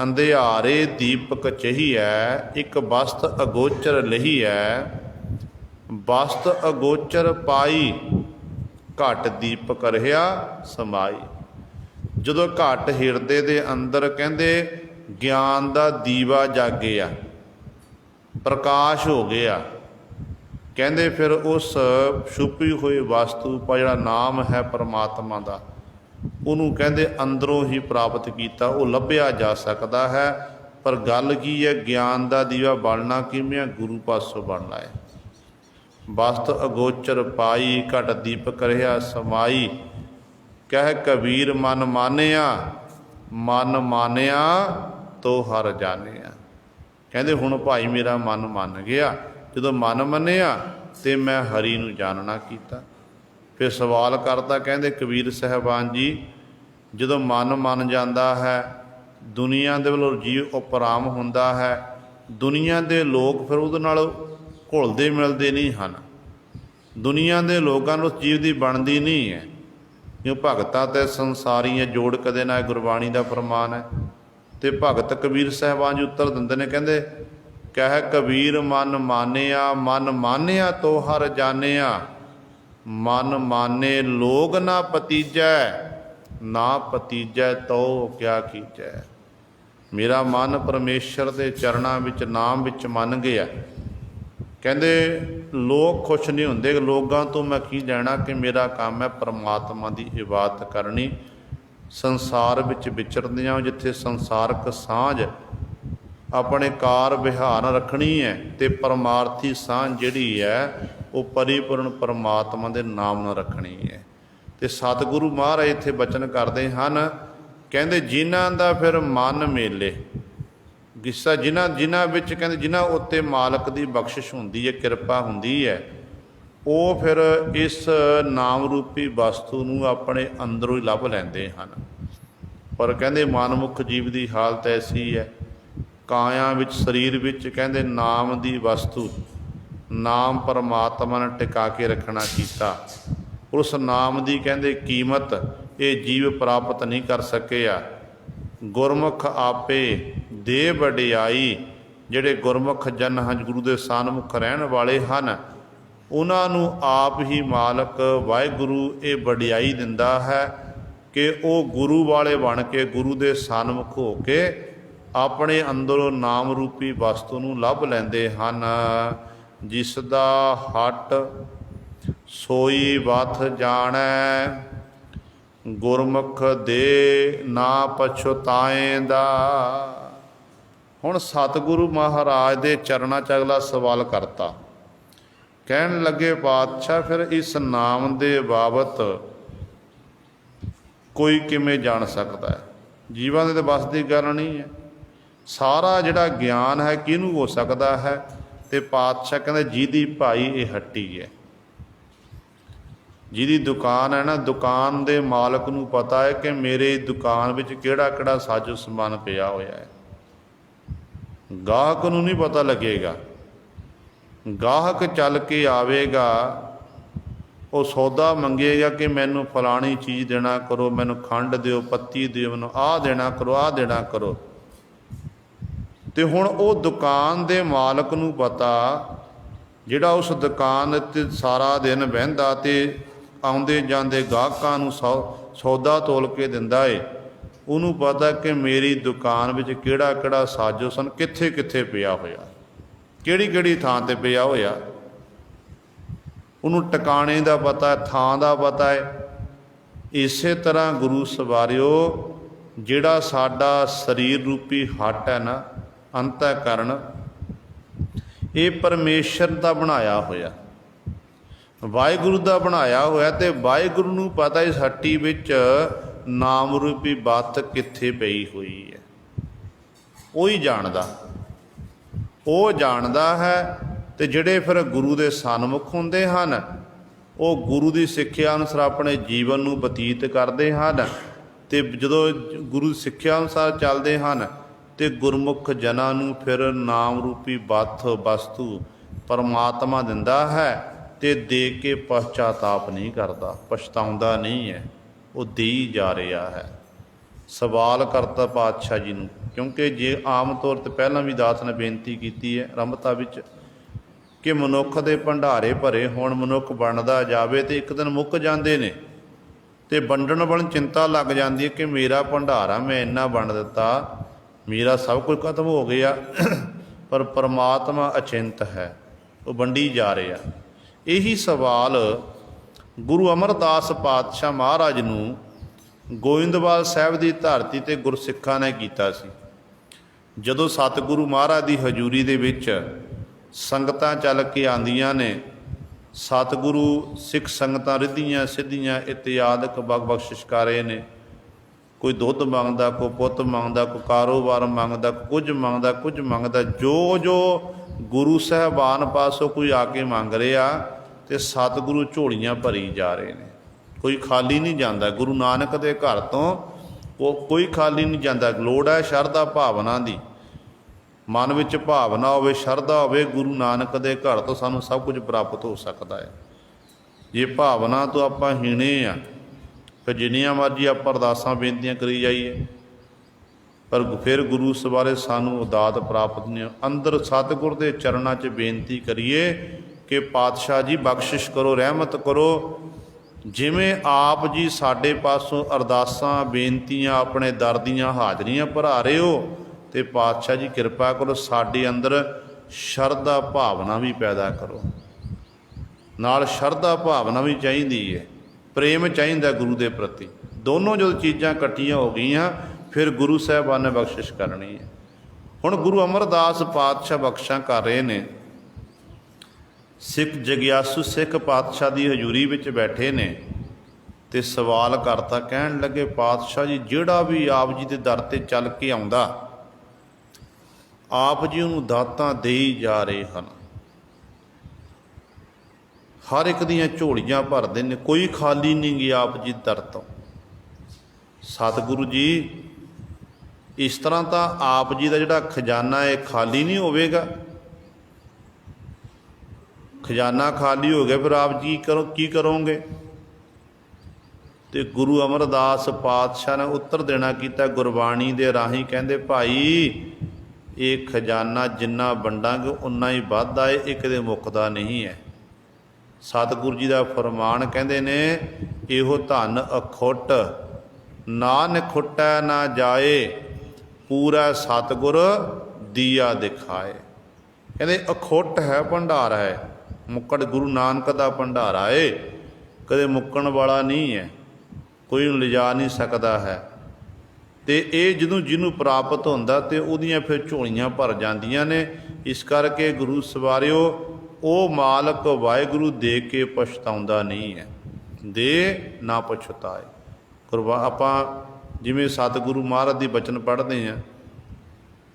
ਅੰਧਿਆਰੇ ਦੀਪਕ ਚਹੀਐ, ਇੱਕ ਵਸਤ ਅਗੋਚਰ ਲਹੀਐ, ਵਸਤ ਅਗੋਚਰ ਪਾਈ, ਘਟ ਦੀਪਕ ਰਹਿਆ ਸਮਾਈ। ਜਦੋਂ ਘਟ ਹਿਰਦੇ ਦੇ ਅੰਦਰ ਕਹਿੰਦੇ ਗਿਆਨ ਦਾ ਦੀਵਾ ਜਾਗਿਆ, ਪ੍ਰਕਾਸ਼ ਹੋ ਗਿਆ, ਕਹਿੰਦੇ ਫਿਰ ਉਸ ਛੁਪੀ ਹੋਈ ਵਸਤੂ ਪਰ ਜਿਹੜਾ ਨਾਮ ਹੈ ਪਰਮਾਤਮਾ ਦਾ, ਉਹਨੂੰ ਕਹਿੰਦੇ ਅੰਦਰੋਂ ਹੀ ਪ੍ਰਾਪਤ ਕੀਤਾ, ਉਹ ਲੱਭਿਆ ਜਾ ਸਕਦਾ ਹੈ। ਪਰ ਗੱਲ ਕੀ ਹੈ, ਗਿਆਨ ਦਾ ਦੀਵਾ ਬਣਨਾ ਕਿਵੇਂ? ਗੁਰੂ ਪਾਸੋਂ ਬਣਨਾ ਹੈ। ਵਸਤ ਅਗੋਚਰ ਪਾਈ, ਘਟ ਦੀਪਕ ਰਹਿਆ ਸਮਾਈ। ਕਹਿ ਕਬੀਰ ਮਨ ਮਾਨਿਆ, ਮਨ ਮਾਨਿਆ ਤੋ ਹਰ ਜਾਣਿਆ। ਕਹਿੰਦੇ ਹੁਣ ਭਾਈ ਮੇਰਾ ਮਨ ਮੰਨ ਗਿਆ, ਜਦੋਂ ਮਨ ਮੰਨਿਆ ਤੇ ਮੈਂ ਹਰੀ ਨੂੰ ਜਾਣਨਾ ਕੀਤਾ। ਫਿਰ ਸਵਾਲ ਕਰਦਾ, ਕਹਿੰਦੇ ਕਬੀਰ ਸਾਹਿਬਾਨ ਜੀ, ਜਦੋਂ ਮਨ ਮੰਨ ਜਾਂਦਾ ਹੈ, ਦੁਨੀਆ ਦੇ ਵੱਲੋਂ ਜੀਵ ਉਪਰਾਮ ਹੁੰਦਾ ਹੈ, ਦੁਨੀਆ ਦੇ ਲੋਕ ਫਿਰ ਉਹਦੇ ਨਾਲ ਘੁਲਦੇ ਮਿਲਦੇ ਨਹੀਂ ਹਨ। ਦੁਨੀਆ ਦੇ ਲੋਕਾਂ ਨੂੰ ਉਸ ਜੀਵ ਦੀ ਬਣਦੀ ਨਹੀਂ ਹੈ, ਕਿਉਂ ਭਗਤਾਂ ਤੇ ਸੰਸਾਰੀਆਂ ਜੋੜ ਕਦੇ ਨਾ, ਗੁਰਬਾਣੀ ਦਾ ਫਰਮਾਨ ਹੈ। ਤੇ ਭਗਤ ਕਬੀਰ ਸਾਹਿਬਾਨ ਜੀ ਉੱਤਰ ਦਿੰਦੇ ਨੇ, ਕਹਿੰਦੇ ਕਹਿ ਕਬੀਰ ਮਨ ਮਾਨਿਆ, ਮਨ ਮਾਨਿਆ ਤੋ ਹਰ ਜਾਣਿਆ। ਮਨ ਮਾਨੇ ਲੋਗ ਨਾ ਪਤੀਜੈ, ਨਾ ਪਤੀਜੈ ਤੋ ਕਿਆ ਕੀਜੈ। ਮੇਰਾ ਮਨ ਪਰਮੇਸ਼ਰ ਦੇ ਚਰਨਾਂ ਵਿੱਚ, ਨਾਮ ਵਿੱਚ ਮੰਨ ਗਿਆ। ਕਹਿੰਦੇ ਲੋਕ ਖੁਸ਼ ਨਹੀਂ ਹੁੰਦੇ, ਲੋਕਾਂ ਤੋਂ ਮੈਂ ਕੀ ਲੈਣਾ, ਕਿ ਮੇਰਾ ਕੰਮ ਹੈ ਪਰਮਾਤਮਾ ਦੀ ਇਬਾਦਤ ਕਰਨੀ। ਸੰਸਾਰ ਵਿੱਚ ਵਿਚਰਦਿਆਂ ਜਿੱਥੇ ਸੰਸਾਰਕ ਸਾਂਝ ਆਪਣੇ ਕਾਰ ਵਿਹਾਰ ਰੱਖਣੀ ਹੈ ਤੇ ਪਰਮਾਰਥੀ ਸਾਂਝ ਜਿਹੜੀ ਹੈ ਉਹ ਪਰਿਪੂਰਨ ਪਰਮਾਤਮਾ ਦੇ ਨਾਮ ਨਾਲ ਰੱਖਣੀ ਹੈ। ਤੇ ਸਤਿਗੁਰੂ ਮਹਾਰਾਜ ਇੱਥੇ ਬਚਨ ਕਰਦੇ ਹਨ, ਕਹਿੰਦੇ ਜਿਨ੍ਹਾਂ ਦਾ ਫਿਰ ਮਨ ਮੇਲੇ ਗਿੱਸਾ, ਜਿਨ੍ਹਾਂ ਵਿੱਚ ਕਹਿੰਦੇ ਜਿਨ੍ਹਾਂ ਉੱਤੇ ਮਾਲਕ ਦੀ ਬਖਸ਼ਿਸ਼ ਹੁੰਦੀ ਹੈ, ਕਿਰਪਾ ਹੁੰਦੀ ਹੈ, ਉਹ ਫਿਰ ਇਸ ਨਾਮ ਰੂਪੀ ਵਸਤੂ ਨੂੰ ਆਪਣੇ ਅੰਦਰੋਂ ਹੀ ਲੱਭ ਲੈਂਦੇ ਹਨ। ਪਰ ਕਹਿੰਦੇ ਮਨਮੁੱਖ ਜੀਵ ਦੀ ਹਾਲਤ ਐਸੀ ਹੈ, ਕਾਇਆ ਵਿੱਚ ਸਰੀਰ ਵਿੱਚ ਕਹਿੰਦੇ ਨਾਮ ਦੀ ਵਸਤੂ, ਨਾਮ ਪਰਮਾਤਮਾ ਨੇ ਟਿਕਾ ਕੇ ਰੱਖਣਾ ਕੀਤਾ। ਉਸ ਨਾਮ ਦੀ ਕਹਿੰਦੇ ਕੀਮਤ ਇਹ ਜੀਵ ਪ੍ਰਾਪਤ ਨਹੀਂ ਕਰ ਸਕਿਆ। ਗੁਰਮੁਖ ਆਪੇ ਦੇ ਵਡਿਆਈ, ਜਿਹੜੇ ਗੁਰਮੁਖ ਜਨ ਹਨ, ਗੁਰੂ ਦੇ ਸਨਮੁਖ ਰਹਿਣ ਵਾਲੇ ਹਨ, ਉਹਨਾਂ ਨੂੰ ਆਪ ਹੀ ਮਾਲਕ ਵਾਹਿਗੁਰੂ ਇਹ ਵਡਿਆਈ ਦਿੰਦਾ ਹੈ ਕਿ ਉਹ ਗੁਰੂ ਵਾਲੇ ਬਣ ਕੇ ਗੁਰੂ ਦੇ ਸਨਮੁਖ ਹੋ ਕੇ ਆਪਣੇ ਅੰਦਰੋਂ ਨਾਮ ਰੂਪੀ ਵਸਤੂ ਨੂੰ ਲੱਭ ਲੈਂਦੇ ਹਨ। ਜਿਸ ਦਾ ਹੱਟ ਸੋਈ ਵਥ ਜਾਣੈ, ਗੁਰਮੁਖ ਦੇ ਨਾ ਪਛੁਤਾਏਂਦਾ। ਹੁਣ ਸਤਿਗੁਰੂ ਮਹਾਰਾਜ ਦੇ ਚਰਨਾਂ 'ਚ ਅਗਲਾ ਸਵਾਲ ਕਰਤਾ। ਕਹਿਣ ਲੱਗੇ ਪਾਤਸ਼ਾਹ ਫਿਰ ਇਸ ਨਾਮ ਦੇ ਬਾਬਤ ਕੋਈ ਕਿਵੇਂ ਜਾਣ ਸਕਦਾ ਹੈ? ਜੀਵਾਂ ਦੇ ਤਾਂ ਬਸ ਦੀ ਗੱਲ ਨਹੀਂ ਹੈ। ਸਾਰਾ ਜਿਹੜਾ ਗਿਆਨ ਹੈ ਕਿਹਨੂੰ ਹੋ ਸਕਦਾ ਹੈ? ਤੇ ਪਾਤਸ਼ਾਹ ਕਹਿੰਦੇ ਜਿਹਦੀ ਭਾਈ ਇਹ ਹੱਟੀ ਹੈ, ਜਿਹਦੀ ਦੁਕਾਨ ਹੈ ਨਾ, ਦੁਕਾਨ ਦੇ ਮਾਲਕ ਨੂੰ ਪਤਾ ਹੈ ਕਿ ਮੇਰੇ ਦੁਕਾਨ ਵਿੱਚ ਕਿਹੜਾ ਕਿਹੜਾ ਸਾਜੋ ਸਮਾਨ ਪਿਆ ਹੋਇਆ ਹੈ। ਗਾਹਕ ਨੂੰ ਨਹੀਂ ਪਤਾ ਲੱਗੇਗਾ। ਗਾਹਕ ਚੱਲ ਕੇ ਆਵੇਗਾ, ਉਹ ਸੌਦਾ ਮੰਗੇਗਾ ਕਿ ਮੈਨੂੰ ਫਲਾਣੀ ਚੀਜ਼ ਦੇਣਾ ਕਰੋ, ਮੈਨੂੰ ਖੰਡ ਦਿਓ, ਪੱਤੀ ਦਿਓ, ਮੈਨੂੰ ਆਹ ਦੇਣਾ ਕਰੋ, ਆਹ ਦੇਣਾ ਕਰੋ। ਤੇ ਹੁਣ ਉਹ ਦੁਕਾਨ ਦੇ ਮਾਲਕ ਨੂੰ ਪਤਾ, ਜਿਹੜਾ ਉਸ ਦੁਕਾਨ 'ਤੇ ਸਾਰਾ ਦਿਨ ਬਹਿੰਦਾ ਤੇ ਆਉਂਦੇ ਜਾਂਦੇ ਗਾਹਕਾਂ ਨੂੰ ਸੌਦਾ ਤੋਲ ਕੇ ਦਿੰਦਾ ਏ, ਉਹਨੂੰ ਪਤਾ ਕਿ ਮੇਰੀ ਦੁਕਾਨ ਵਿੱਚ ਕਿਹੜਾ ਕਿਹੜਾ ਸਾਜੋ ਸਨ, ਕਿੱਥੇ ਕਿੱਥੇ ਪਿਆ ਹੋਇਆ, ਕਿਹੜੀ ਕਿਹੜੀ ਥਾਂ 'ਤੇ ਪਿਆ ਹੋਇਆ। ਉਹਨੂੰ ਟਿਕਾਣੇ ਦਾ ਪਤਾ, ਥਾਂ ਦਾ ਪਤਾ ਹੈ। ਇਸੇ ਤਰ੍ਹਾਂ ਗੁਰੂ ਸਵਾਰਿਓ, ਜਿਹੜਾ ਸਾਡਾ ਸਰੀਰ ਰੂਪੀ ਹੱਟ ਹੈ ਨਾ, ਅੰਤःਕਰਨ, ਇਹ ਪਰਮੇਸ਼ਰ ਦਾ ਬਣਾਇਆ ਹੋਇਆ, ਵਾਹਿਗੁਰੂ ਦਾ ਬਣਾਇਆ ਹੋਇਆ। ਤੇ ਵਾਹਿਗੁਰੂ ਨੂੰ ਪਤਾ ਇਸ ਹੱਟੀ ਵਿੱਚ ਨਾਮ ਰੂਪੀ ਬੱਤ ਕਿੱਥੇ ਪਈ ਹੋਈ ਹੈ। ਉਹੀ ਜਾਣਦਾ, ਉਹ ਜਾਣਦਾ ਹੈ। ਤੇ ਜਿਹੜੇ ਫਿਰ ਗੁਰੂ ਦੇ ਸਨਮੁਖ ਹੁੰਦੇ ਹਨ, ਉਹ ਗੁਰੂ ਦੀ ਸਿੱਖਿਆ ਅਨੁਸਾਰ ਆਪਣੇ ਜੀਵਨ ਨੂੰ ਬਤੀਤ ਕਰਦੇ ਹਨ। ਤੇ ਜਦੋਂ ਗੁਰੂ ਦੀ ਸਿੱਖਿਆ ਅਨੁਸਾਰ ਚੱਲਦੇ ਹਨ ਤੇ ਗੁਰਮੁਖ ਜਨਾਂ ਨੂੰ ਫਿਰ ਨਾਮ ਰੂਪੀ ਬੱਤ ਵਸਤੂ ਪਰਮਾਤਮਾ ਦਿੰਦਾ ਹੈ। ਤੇ ਦੇ ਕੇ ਪਛਤਾਪ ਨਹੀਂ ਕਰਦਾ, ਪਛਤਾਉਂਦਾ ਨਹੀਂ ਹੈ, ਉਹ ਦੇਈ ਜਾ ਰਿਹਾ ਹੈ। ਸਵਾਲ ਕਰਤਾ ਪਾਤਸ਼ਾਹ ਜੀ ਨੂੰ, ਕਿਉਂਕਿ ਜੇ ਆਮ ਤੌਰ 'ਤੇ ਪਹਿਲਾਂ ਵੀ ਦਾਸ ਨੇ ਬੇਨਤੀ ਕੀਤੀ ਹੈ ਆਰੰਭਤਾ ਵਿੱਚ ਕਿ ਮਨੁੱਖ ਦੇ ਭੰਡਾਰੇ ਭਰੇ ਹੋਣ, ਮਨੁੱਖ ਵੰਡਦਾ ਜਾਵੇ ਤੇ ਇੱਕ ਦਿਨ ਮੁੱਕ ਜਾਂਦੇ ਨੇ ਤੇ ਵੰਡਣ ਵਾਲੀ ਚਿੰਤਾ ਲੱਗ ਜਾਂਦੀ ਹੈ ਕਿ ਮੇਰਾ ਭੰਡਾਰਾ ਮੈਂ ਇੰਨਾ ਵੰਡ ਦਿੱਤਾ, ਮੇਰਾ ਸਭ ਕੁਝ ਖਤਮ ਹੋ ਗਿਆ। ਪਰ ਪਰਮਾਤਮਾ ਅਚਿੰਤ ਹੈ, ਉਹ ਵੰਡੀ ਜਾ ਰਿਹਾ। ਇਹੀ ਸਵਾਲ ਗੁਰੂ ਅਮਰਦਾਸ ਪਾਤਸ਼ਾਹ ਮਹਾਰਾਜ ਨੂੰ ਗੋਇੰਦਵਾਲ ਸਾਹਿਬ ਦੀ ਧਰਤੀ 'ਤੇ ਗੁਰਸਿੱਖਾਂ ਨੇ ਕੀਤਾ ਸੀ। ਜਦੋਂ ਸਤਿਗੁਰੂ ਮਹਾਰਾਜ ਦੀ ਹਜ਼ੂਰੀ ਦੇ ਵਿੱਚ ਸੰਗਤਾਂ ਚੱਲ ਕੇ ਆਉਂਦੀਆਂ ਨੇ, ਸਤਿਗੁਰੂ ਸਿੱਖ ਸੰਗਤਾਂ ਰਿੱਧੀਆਂ ਸਿੱਧੀਆਂ ਇਤਿਆਦਿਕ ਬਖਸ਼ਿਸ਼ ਕਰ ਰਹੇ ਨੇ। ਕੋਈ ਦੁੱਧ ਮੰਗਦਾ, ਕੋਈ ਪੁੱਤ ਮੰਗਦਾ, ਕੋਈ ਕਾਰੋਬਾਰ ਮੰਗਦਾ, ਕੁਝ ਮੰਗਦਾ, ਕੁਝ ਮੰਗਦਾ। ਜੋ ਜੋ ਗੁਰੂ ਸਾਹਿਬਾਨ ਪਾਸੋਂ ਕੋਈ ਆ ਕੇ ਮੰਗ ਰਿਹਾ ਤੇ ਸਤਿਗੁਰੂ ਝੋਲੀਆਂ ਭਰੀ ਜਾ ਰਹੇ ਨੇ। ਕੋਈ ਖਾਲੀ ਨਹੀਂ ਜਾਂਦਾ ਗੁਰੂ ਨਾਨਕ ਦੇ ਘਰ ਤੋਂ, ਉਹ ਕੋਈ ਖਾਲੀ ਨਹੀਂ ਜਾਂਦਾ। ਲੋੜ ਹੈ ਸ਼ਰਧਾ ਭਾਵਨਾ ਦੀ, ਮਨ ਵਿੱਚ ਭਾਵਨਾ ਹੋਵੇ, ਸ਼ਰਧਾ ਹੋਵੇ, ਗੁਰੂ ਨਾਨਕ ਦੇ ਘਰ ਤੋਂ ਸਾਨੂੰ ਸਭ ਕੁਝ ਪ੍ਰਾਪਤ ਹੋ ਸਕਦਾ ਹੈ। ਜੇ ਭਾਵਨਾ ਤੋਂ ਆਪਾਂ ਹੀਣੇ ਆ, ਫਿਰ ਜਿੰਨੀਆਂ ਮਰਜ਼ੀ ਆਪਾਂ ਅਰਦਾਸਾਂ ਬੇਨਤੀਆਂ ਕਰੀ ਜਾਈਏ, ਪਰ ਫਿਰ ਗੁਰੂ ਸਵਾਰੇ ਸਾਨੂੰ ਉਦਾਤ ਪ੍ਰਾਪਤ ਨਹੀਂ। ਅੰਦਰ ਸਤਿਗੁਰ ਦੇ ਚਰਨਾਂ 'ਚ ਬੇਨਤੀ ਕਰੀਏ ਕਿ ਪਾਤਸ਼ਾਹ ਜੀ ਬਖਸ਼ਿਸ਼ ਕਰੋ, ਰਹਿਮਤ ਕਰੋ। ਜਿਵੇਂ ਆਪ ਜੀ ਸਾਡੇ ਪਾਸੋਂ ਅਰਦਾਸਾਂ ਬੇਨਤੀਆਂ ਆਪਣੇ ਦਰ ਦੀਆਂ ਹਾਜ਼ਰੀਆਂ ਭਰਾ ਰਹੇ ਹੋ, ਤੇ ਪਾਤਸ਼ਾਹ ਜੀ ਕਿਰਪਾ ਕਰੋ ਸਾਡੇ ਅੰਦਰ ਸ਼ਰਧਾ ਭਾਵਨਾ ਵੀ ਪੈਦਾ ਕਰੋ। ਨਾਲ ਸ਼ਰਧਾ ਭਾਵਨਾ ਵੀ ਚਾਹੀਦੀ ਹੈ, ਪ੍ਰੇਮ ਚਾਹੀਦਾ ਗੁਰੂ ਦੇ ਪ੍ਰਤੀ। ਦੋਨੋਂ ਜਦੋਂ ਚੀਜ਼ਾਂ ਇਕੱਠੀਆਂ ਹੋ ਗਈਆਂ ਫਿਰ ਗੁਰੂ ਸਾਹਿਬਾਨ ਨੇ ਬਖਸ਼ਿਸ਼ ਕਰਨੀ ਹੈ। ਹੁਣ ਗੁਰੂ ਅਮਰਦਾਸ ਪਾਤਸ਼ਾਹ ਬਖਸ਼ਾਂ ਕਰ ਰਹੇ ਨੇ। ਸਿੱਖ ਜਗਿਆਸੂ ਸਿੱਖ ਪਾਤਸ਼ਾਹ ਦੀ ਹਜ਼ੂਰੀ ਵਿੱਚ ਬੈਠੇ ਨੇ ਤੇ ਸਵਾਲ ਕਰਤਾ, ਕਹਿਣ ਲੱਗੇ ਪਾਤਸ਼ਾਹ ਜੀ ਜਿਹੜਾ ਵੀ ਆਪ ਜੀ ਦੇ ਦਰ ਤੇ ਚੱਲ ਕੇ ਆਉਂਦਾ ਆਪ ਜੀ ਉਹਨੂੰ ਦਾਤਾਂ ਦੇਈ ਜਾ ਰਹੇ ਹਨ। ਹਰ ਇੱਕ ਦੀਆਂ ਝੋਲੀਆਂ ਭਰਦੇ ਨੇ, ਕੋਈ ਖਾਲੀ ਨਹੀਂ ਗਿਆ ਆਪ ਜੀ ਦਰ ਤੋਂ। ਸਤਿਗੁਰੂ ਜੀ ਇਸ ਤਰ੍ਹਾਂ ਤਾਂ ਆਪ ਜੀ ਦਾ ਜਿਹੜਾ ਖਜ਼ਾਨਾ ਹੈ ਖਾਲੀ ਨਹੀਂ ਹੋਵੇਗਾ। ਖਜ਼ਾਨਾ ਖਾਲੀ ਹੋ ਗਿਆ ਫਿਰ ਆਪ ਜੀ ਕੀ ਕਰੋਗੇ? ਤੇ ਗੁਰੂ ਅਮਰਦਾਸ ਪਾਤਸ਼ਾਹ ਨੇ ਉੱਤਰ ਦੇਣਾ ਕੀਤਾ ਗੁਰਬਾਣੀ ਦੇ ਰਾਹੀਂ, ਕਹਿੰਦੇ ਭਾਈ ਇਹ ਖਜ਼ਾਨਾ ਜਿੰਨਾ ਵੰਡਾਂਗੇ ਉਨਾ ਹੀ ਵੱਧਦਾ ਹੈ, ਇਹ ਕਦੇ ਮੁੱਕਦਾ ਨਹੀਂ ਹੈ। ਸਤਿਗੁਰੂ ਜੀ ਦਾ ਫਰਮਾਨ ਕਹਿੰਦੇ ਨੇ, ਇਹੋ ਧਨ ਅਖੁੱਟ ਨਾਨਕ ਖੁੱਟੈ ਨਾ ਜਾਏ, ਪੂਰਾ ਸਤਿਗੁਰ ਦੀਆ ਦਿਖਾਏ। ਕਹਿੰਦੇ ਅਖੁੱਟ ਹੈ, ਭੰਡਾਰ ਹੈ, ਮੁੱਕੜ ਗੁਰੂ ਨਾਨਕ ਦਾ ਭੰਡਾਰਾ ਏ, ਕਦੇ ਮੁੱਕਣ ਵਾਲਾ ਨਹੀਂ ਹੈ, ਕੋਈ ਨੂੰ ਲਿਜਾ ਨਹੀਂ ਸਕਦਾ ਹੈ। ਤੇ ਇਹ ਜਦੋਂ ਜਿਹਨੂੰ ਪ੍ਰਾਪਤ ਹੁੰਦਾ ਤੇ ਉਹਦੀਆਂ ਫਿਰ ਝੋਲੀਆਂ ਭਰ ਜਾਂਦੀਆਂ ਨੇ। ਇਸ ਕਰਕੇ ਗੁਰੂ ਸਵਾਰਿਓ ਉਹ ਮਾਲਕ ਵਾਹਿਗੁਰੂ ਦੇ ਕੇ ਪਛਤਾਉਂਦਾ ਨਹੀਂ ਹੈ, ਦੇ ਨਾ ਪਛਤਾਏ। ਆਪਾਂ ਜਿਵੇਂ ਸਤਿਗੁਰੂ ਮਹਾਰਾਜ ਦੀ ਬਚਨ ਪੜ੍ਹਦੇ ਹਾਂ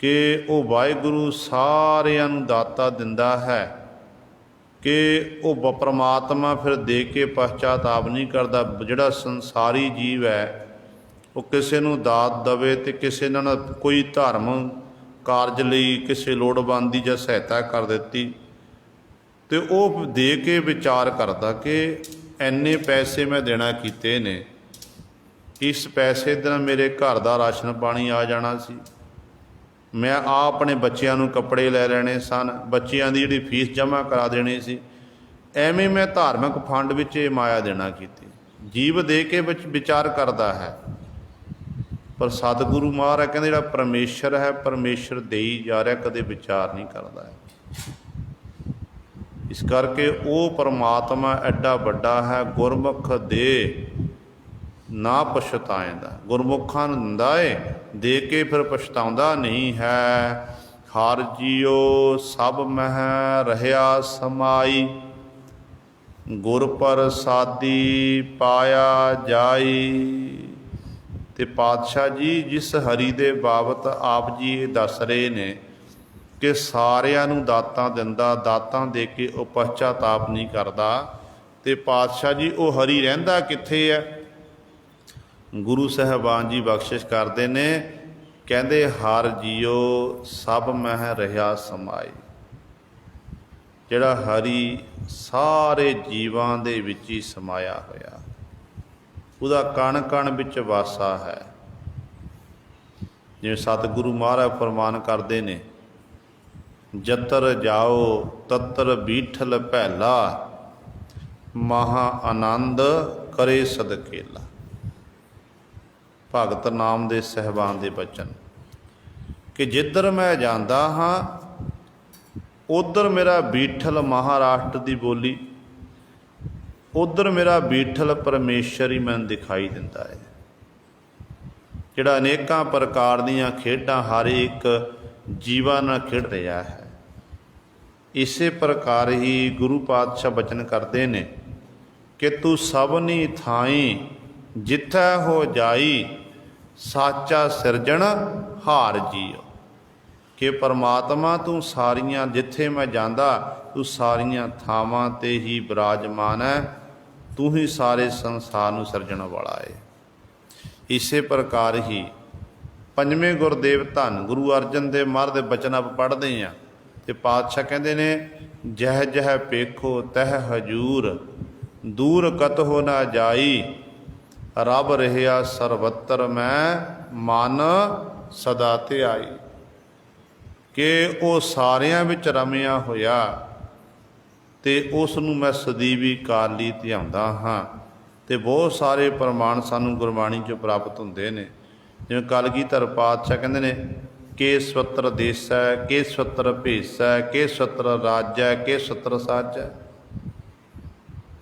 ਕਿ ਉਹ ਵਾਹਿਗੁਰੂ ਸਾਰਿਆਂ ਨੂੰ ਦਾਤਾ ਦਿੰਦਾ ਹੈ, ਕਿ ਉਹ ਪਰਮਾਤਮਾ ਫਿਰ ਦੇ ਕੇ ਪਛਤਾਤਾਪ ਨਹੀਂ ਕਰਦਾ। ਜਿਹੜਾ ਸੰਸਾਰੀ ਜੀਵ ਹੈ ਉਹ ਕਿਸੇ ਨੂੰ ਦਾਤ ਦੇਵੇ ਤੇ ਕਿਸੇ ਨਾਲ ਕੋਈ ਧਰਮ ਕਾਰਜ ਲਈ ਕਿਸੇ ਲੋੜਵੰਦ ਦੀ ਜਾਂ ਸਹਾਇਤਾ ਕਰ ਦਿੱਤੀ ਤੇ ਉਹ ਦੇ ਕੇ ਵਿਚਾਰ ਕਰਦਾ ਕਿ ਇੰਨੇ ਪੈਸੇ ਮੈਂ ਦੇਣਾ ਕੀਤੇ ਨੇ, ਇਸ ਪੈਸੇ ਦੇ ਨਾਲ ਮੇਰੇ ਘਰ ਦਾ ਰਾਸ਼ਨ ਪਾਣੀ ਆ ਜਾਣਾ ਸੀ, ਮੈਂ ਆਪਣੇ ਬੱਚਿਆਂ ਨੂੰ ਕੱਪੜੇ ਲੈ ਲੈਣੇ ਸਨ, ਬੱਚਿਆਂ ਦੀ ਜਿਹੜੀ ਫੀਸ ਜਮ੍ਹਾਂ ਕਰਾ ਦੇਣੀ ਸੀ, ਐਵੇਂ ਮੈਂ ਧਾਰਮਿਕ ਫੰਡ ਵਿੱਚ ਇਹ ਮਾਇਆ ਦੇਣਾ ਕੀਤੀ। ਜੀਵ ਦੇ ਕੇ ਵਿੱਚ ਵਿਚਾਰ ਕਰਦਾ ਹੈ, ਪਰ ਸਤਿਗੁਰੂ ਮਹਾਰਾਜ ਕਹਿੰਦੇ ਜਿਹੜਾ ਪਰਮੇਸ਼ਰ ਹੈ, ਪਰਮੇਸ਼ਰ ਦੇਈ ਜਾ ਰਿਹਾ, ਕਦੇ ਵਿਚਾਰ ਨਹੀਂ ਕਰਦਾ ਹੈ। ਇਸ ਕਰਕੇ ਉਹ ਪਰਮਾਤਮਾ ਐਡਾ ਵੱਡਾ ਹੈ, ਗੁਰਮੁਖ ਦੇ ਨਾ ਪਛਤਾਏਂਦਾ। ਗੁਰਮੁਖਾਂ ਨੂੰ ਦਿੰਦਾ ਏ, ਦੇ ਕੇ ਫਿਰ ਪਛਤਾਉਂਦਾ ਨਹੀਂ ਹੈ। ਹਰਿ ਜੀਓ ਸਭ ਮਹਿ ਰਹਿਆ ਸਮਾਈ, ਗੁਰ ਪ੍ਰਸਾਦੀ ਪਾਇਆ ਜਾਈ। ਤੇ ਪਾਤਸ਼ਾਹ ਜੀ ਜਿਸ ਹਰੀ ਦੇ ਬਾਬਤ ਆਪ ਜੀ ਇਹ ਦੱਸ ਰਹੇ ਨੇ ਕਿ ਸਾਰਿਆਂ ਨੂੰ ਦਾਤਾਂ ਦਿੰਦਾ, ਦਾਤਾਂ ਦੇ ਕੇ ਉਹ ਪਛਤਾਤਾਪ ਨਹੀਂ ਕਰਦਾ, ਤੇ ਪਾਤਸ਼ਾਹ ਜੀ ਉਹ ਹਰੀ ਰਹਿੰਦਾ ਕਿੱਥੇ ਹੈ? ਗੁਰੂ ਸਾਹਿਬਾਨ ਜੀ ਬਖਸ਼ਿਸ਼ ਕਰਦੇ ਨੇ, ਕਹਿੰਦੇ ਹਰਿ ਜੀਓ ਸਭ ਮਹਿ ਰਹਿਆ ਸਮਾਈ। ਜਿਹੜਾ ਹਰੀ ਸਾਰੇ ਜੀਵਾਂ ਦੇ ਵਿੱਚ ਹੀ ਸਮਾਇਆ ਹੋਇਆ, ਉਹਦਾ ਕਣ ਕਣ ਵਿੱਚ ਵਾਸਾ ਹੈ। ਜਿਵੇਂ ਸਤਿਗੁਰੂ ਮਹਾਰਾਜ ਫਰਮਾਨ ਕਰਦੇ ਨੇ, ਜਤਰ ਜਾਓ ਤਤਰ ਬੀਠਲ ਭੈਲਾ, ਮਹਾ ਆਨੰਦ ਕਰੇ ਸਦਕੇਲਾ। ਭਗਤ ਨਾਮ ਦੇ ਸਹਿਬਾਨ ਦੇ ਬਚਨ ਕਿ ਜਿੱਧਰ ਮੈਂ ਜਾਂਦਾ ਹਾਂ ਉੱਧਰ ਮੇਰਾ ਬੀਠਲ ਮਹਾਰਾਸ਼ਟਰ ਦੀ ਬੋਲੀ, ਉੱਧਰ ਮੇਰਾ ਬੀਠਲ ਪਰਮੇਸ਼ਰ ਹੀ ਮੈਨੂੰ ਦਿਖਾਈ ਦਿੰਦਾ ਹੈ, ਜਿਹੜਾ ਅਨੇਕਾਂ ਪ੍ਰਕਾਰ ਦੀਆਂ ਖੇਡਾਂ ਹਰ ਇੱਕ ਜੀਵਾਂ ਨਾਲ ਖੇਡ ਰਿਹਾ ਹੈ। ਇਸੇ ਪ੍ਰਕਾਰ ਹੀ ਗੁਰੂ ਪਾਤਸ਼ਾਹ ਬਚਨ ਕਰਦੇ ਨੇ ਕਿ ਤੂੰ ਸਭਨੀ ਥਾਈ ਜਿੱਥੈ ਹੋ ਜਾਈ, ਸਾਚਾ ਸਿਰਜਣ ਹਾਰ ਜੀਓ। ਕਿ ਪਰਮਾਤਮਾ ਤੂੰ ਸਾਰੀਆਂ, ਜਿੱਥੇ ਮੈਂ ਜਾਂਦਾ ਤੂੰ ਸਾਰੀਆਂ ਥਾਵਾਂ 'ਤੇ ਹੀ ਬਿਰਾਜਮਾਨ ਹੈ, ਤੂੰ ਹੀ ਸਾਰੇ ਸੰਸਾਰ ਨੂੰ ਸਿਰਜਣ ਵਾਲਾ ਹੈ। ਇਸੇ ਪ੍ਰਕਾਰ ਹੀ ਪੰਜਵੇਂ ਗੁਰਦੇਵ ਧੰਨ ਗੁਰੂ ਅਰਜਨ ਦੇਵ ਮਹਾਰਾਜ ਦੇ ਬਚਨ ਆਪ ਪੜ੍ਹਦੇ ਹਾਂ ਤੇ ਪਾਤਸ਼ਾਹ ਕਹਿੰਦੇ ਨੇ, ਜਹ ਜਹ ਪੇਖੋ ਤਹ ਹਜੂਰ, ਦੂਰ ਕਤਹੁ ਨਾ ਜਾਈ, ਰੱਬ ਰਹਿਆ ਸਰਬੱਤਰ ਮੈਂ ਮਨ ਸਦਾ ਧਿਆਈ। ਕਿ ਉਹ ਸਾਰਿਆਂ ਵਿੱਚ ਰਮਿਆ ਹੋਇਆ ਤੇ ਉਸ ਨੂੰ ਮੈਂ ਸਦੀਵੀ ਕਾਲ ਲਈ ਧਿਆਉਂਦਾ ਹਾਂ। ਤੇ ਬਹੁਤ ਸਾਰੇ ਪ੍ਰਮਾਣ ਸਾਨੂੰ ਗੁਰਬਾਣੀ 'ਚੋਂ ਪ੍ਰਾਪਤ ਹੁੰਦੇ ਨੇ। ਜਿਵੇਂ ਕਲਗੀਧਰ ਪਾਤਸ਼ਾਹ ਕਹਿੰਦੇ ਨੇ, ਕੇ ਸਵੱਤਰ ਦੇਸੈ, ਕੇ ਸਵੱਤਰ ਭੇਸੈ, ਕੇ ਸਵੱਤਰ ਰਾਜੈ, ਕੇ ਸਵੱਤਰ ਸਾਜੈ।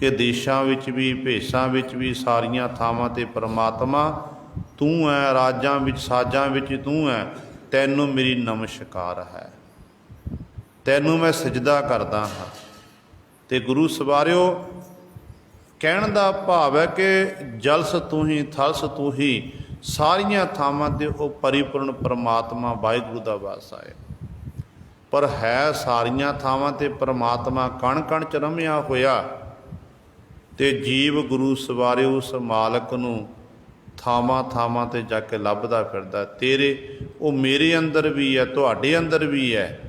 ਕਿ ਦੇਸ਼ਾਂ ਵਿੱਚ ਵੀ ਭੇਸ਼ਾਂ ਵਿੱਚ ਵੀ ਸਾਰੀਆਂ ਥਾਵਾਂ 'ਤੇ ਪ੍ਰਮਾਤਮਾ ਤੂੰ ਹੈ, ਰਾਜਾਂ ਵਿੱਚ ਸਾਜਾਂ ਵਿੱਚ ਤੂੰ ਹੈ, ਤੈਨੂੰ ਮੇਰੀ ਨਮਸਕਾਰ ਹੈ, ਤੈਨੂੰ ਮੈਂ ਸਜਦਾ ਕਰਦਾ ਹਾਂ। ਅਤੇ ਗੁਰੂ ਸਵਾਰਿਓ, ਕਹਿਣ ਦਾ ਭਾਵ ਹੈ ਕਿ ਜਲਸ ਤੂੰ ਹੀ, ਥਲਸ ਤੂੰ ਹੀ, ਸਾਰੀਆਂ ਥਾਵਾਂ 'ਤੇ ਉਹ ਪਰਿਪੂਰਨ ਪਰਮਾਤਮਾ ਵਾਹਿਗੁਰੂ ਦਾ ਵਾਸਾ ਹੈ। ਪਰ ਹੈ ਸਾਰੀਆਂ ਥਾਵਾਂ 'ਤੇ ਪਰਮਾਤਮਾ ਕਣ ਕਣ 'ਚ ਰਮਿਆ ਹੋਇਆ, ਅਤੇ ਜੀਵ ਗੁਰੂ ਸਵਾਰੇ ਉਸ ਮਾਲਕ ਨੂੰ ਥਾਵਾਂ ਥਾਵਾਂ 'ਤੇ ਜਾ ਕੇ ਲੱਭਦਾ ਫਿਰਦਾ। ਤੇਰੇ ਉਹ ਮੇਰੇ ਅੰਦਰ ਵੀ ਹੈ, ਤੁਹਾਡੇ ਅੰਦਰ ਵੀ ਹੈ,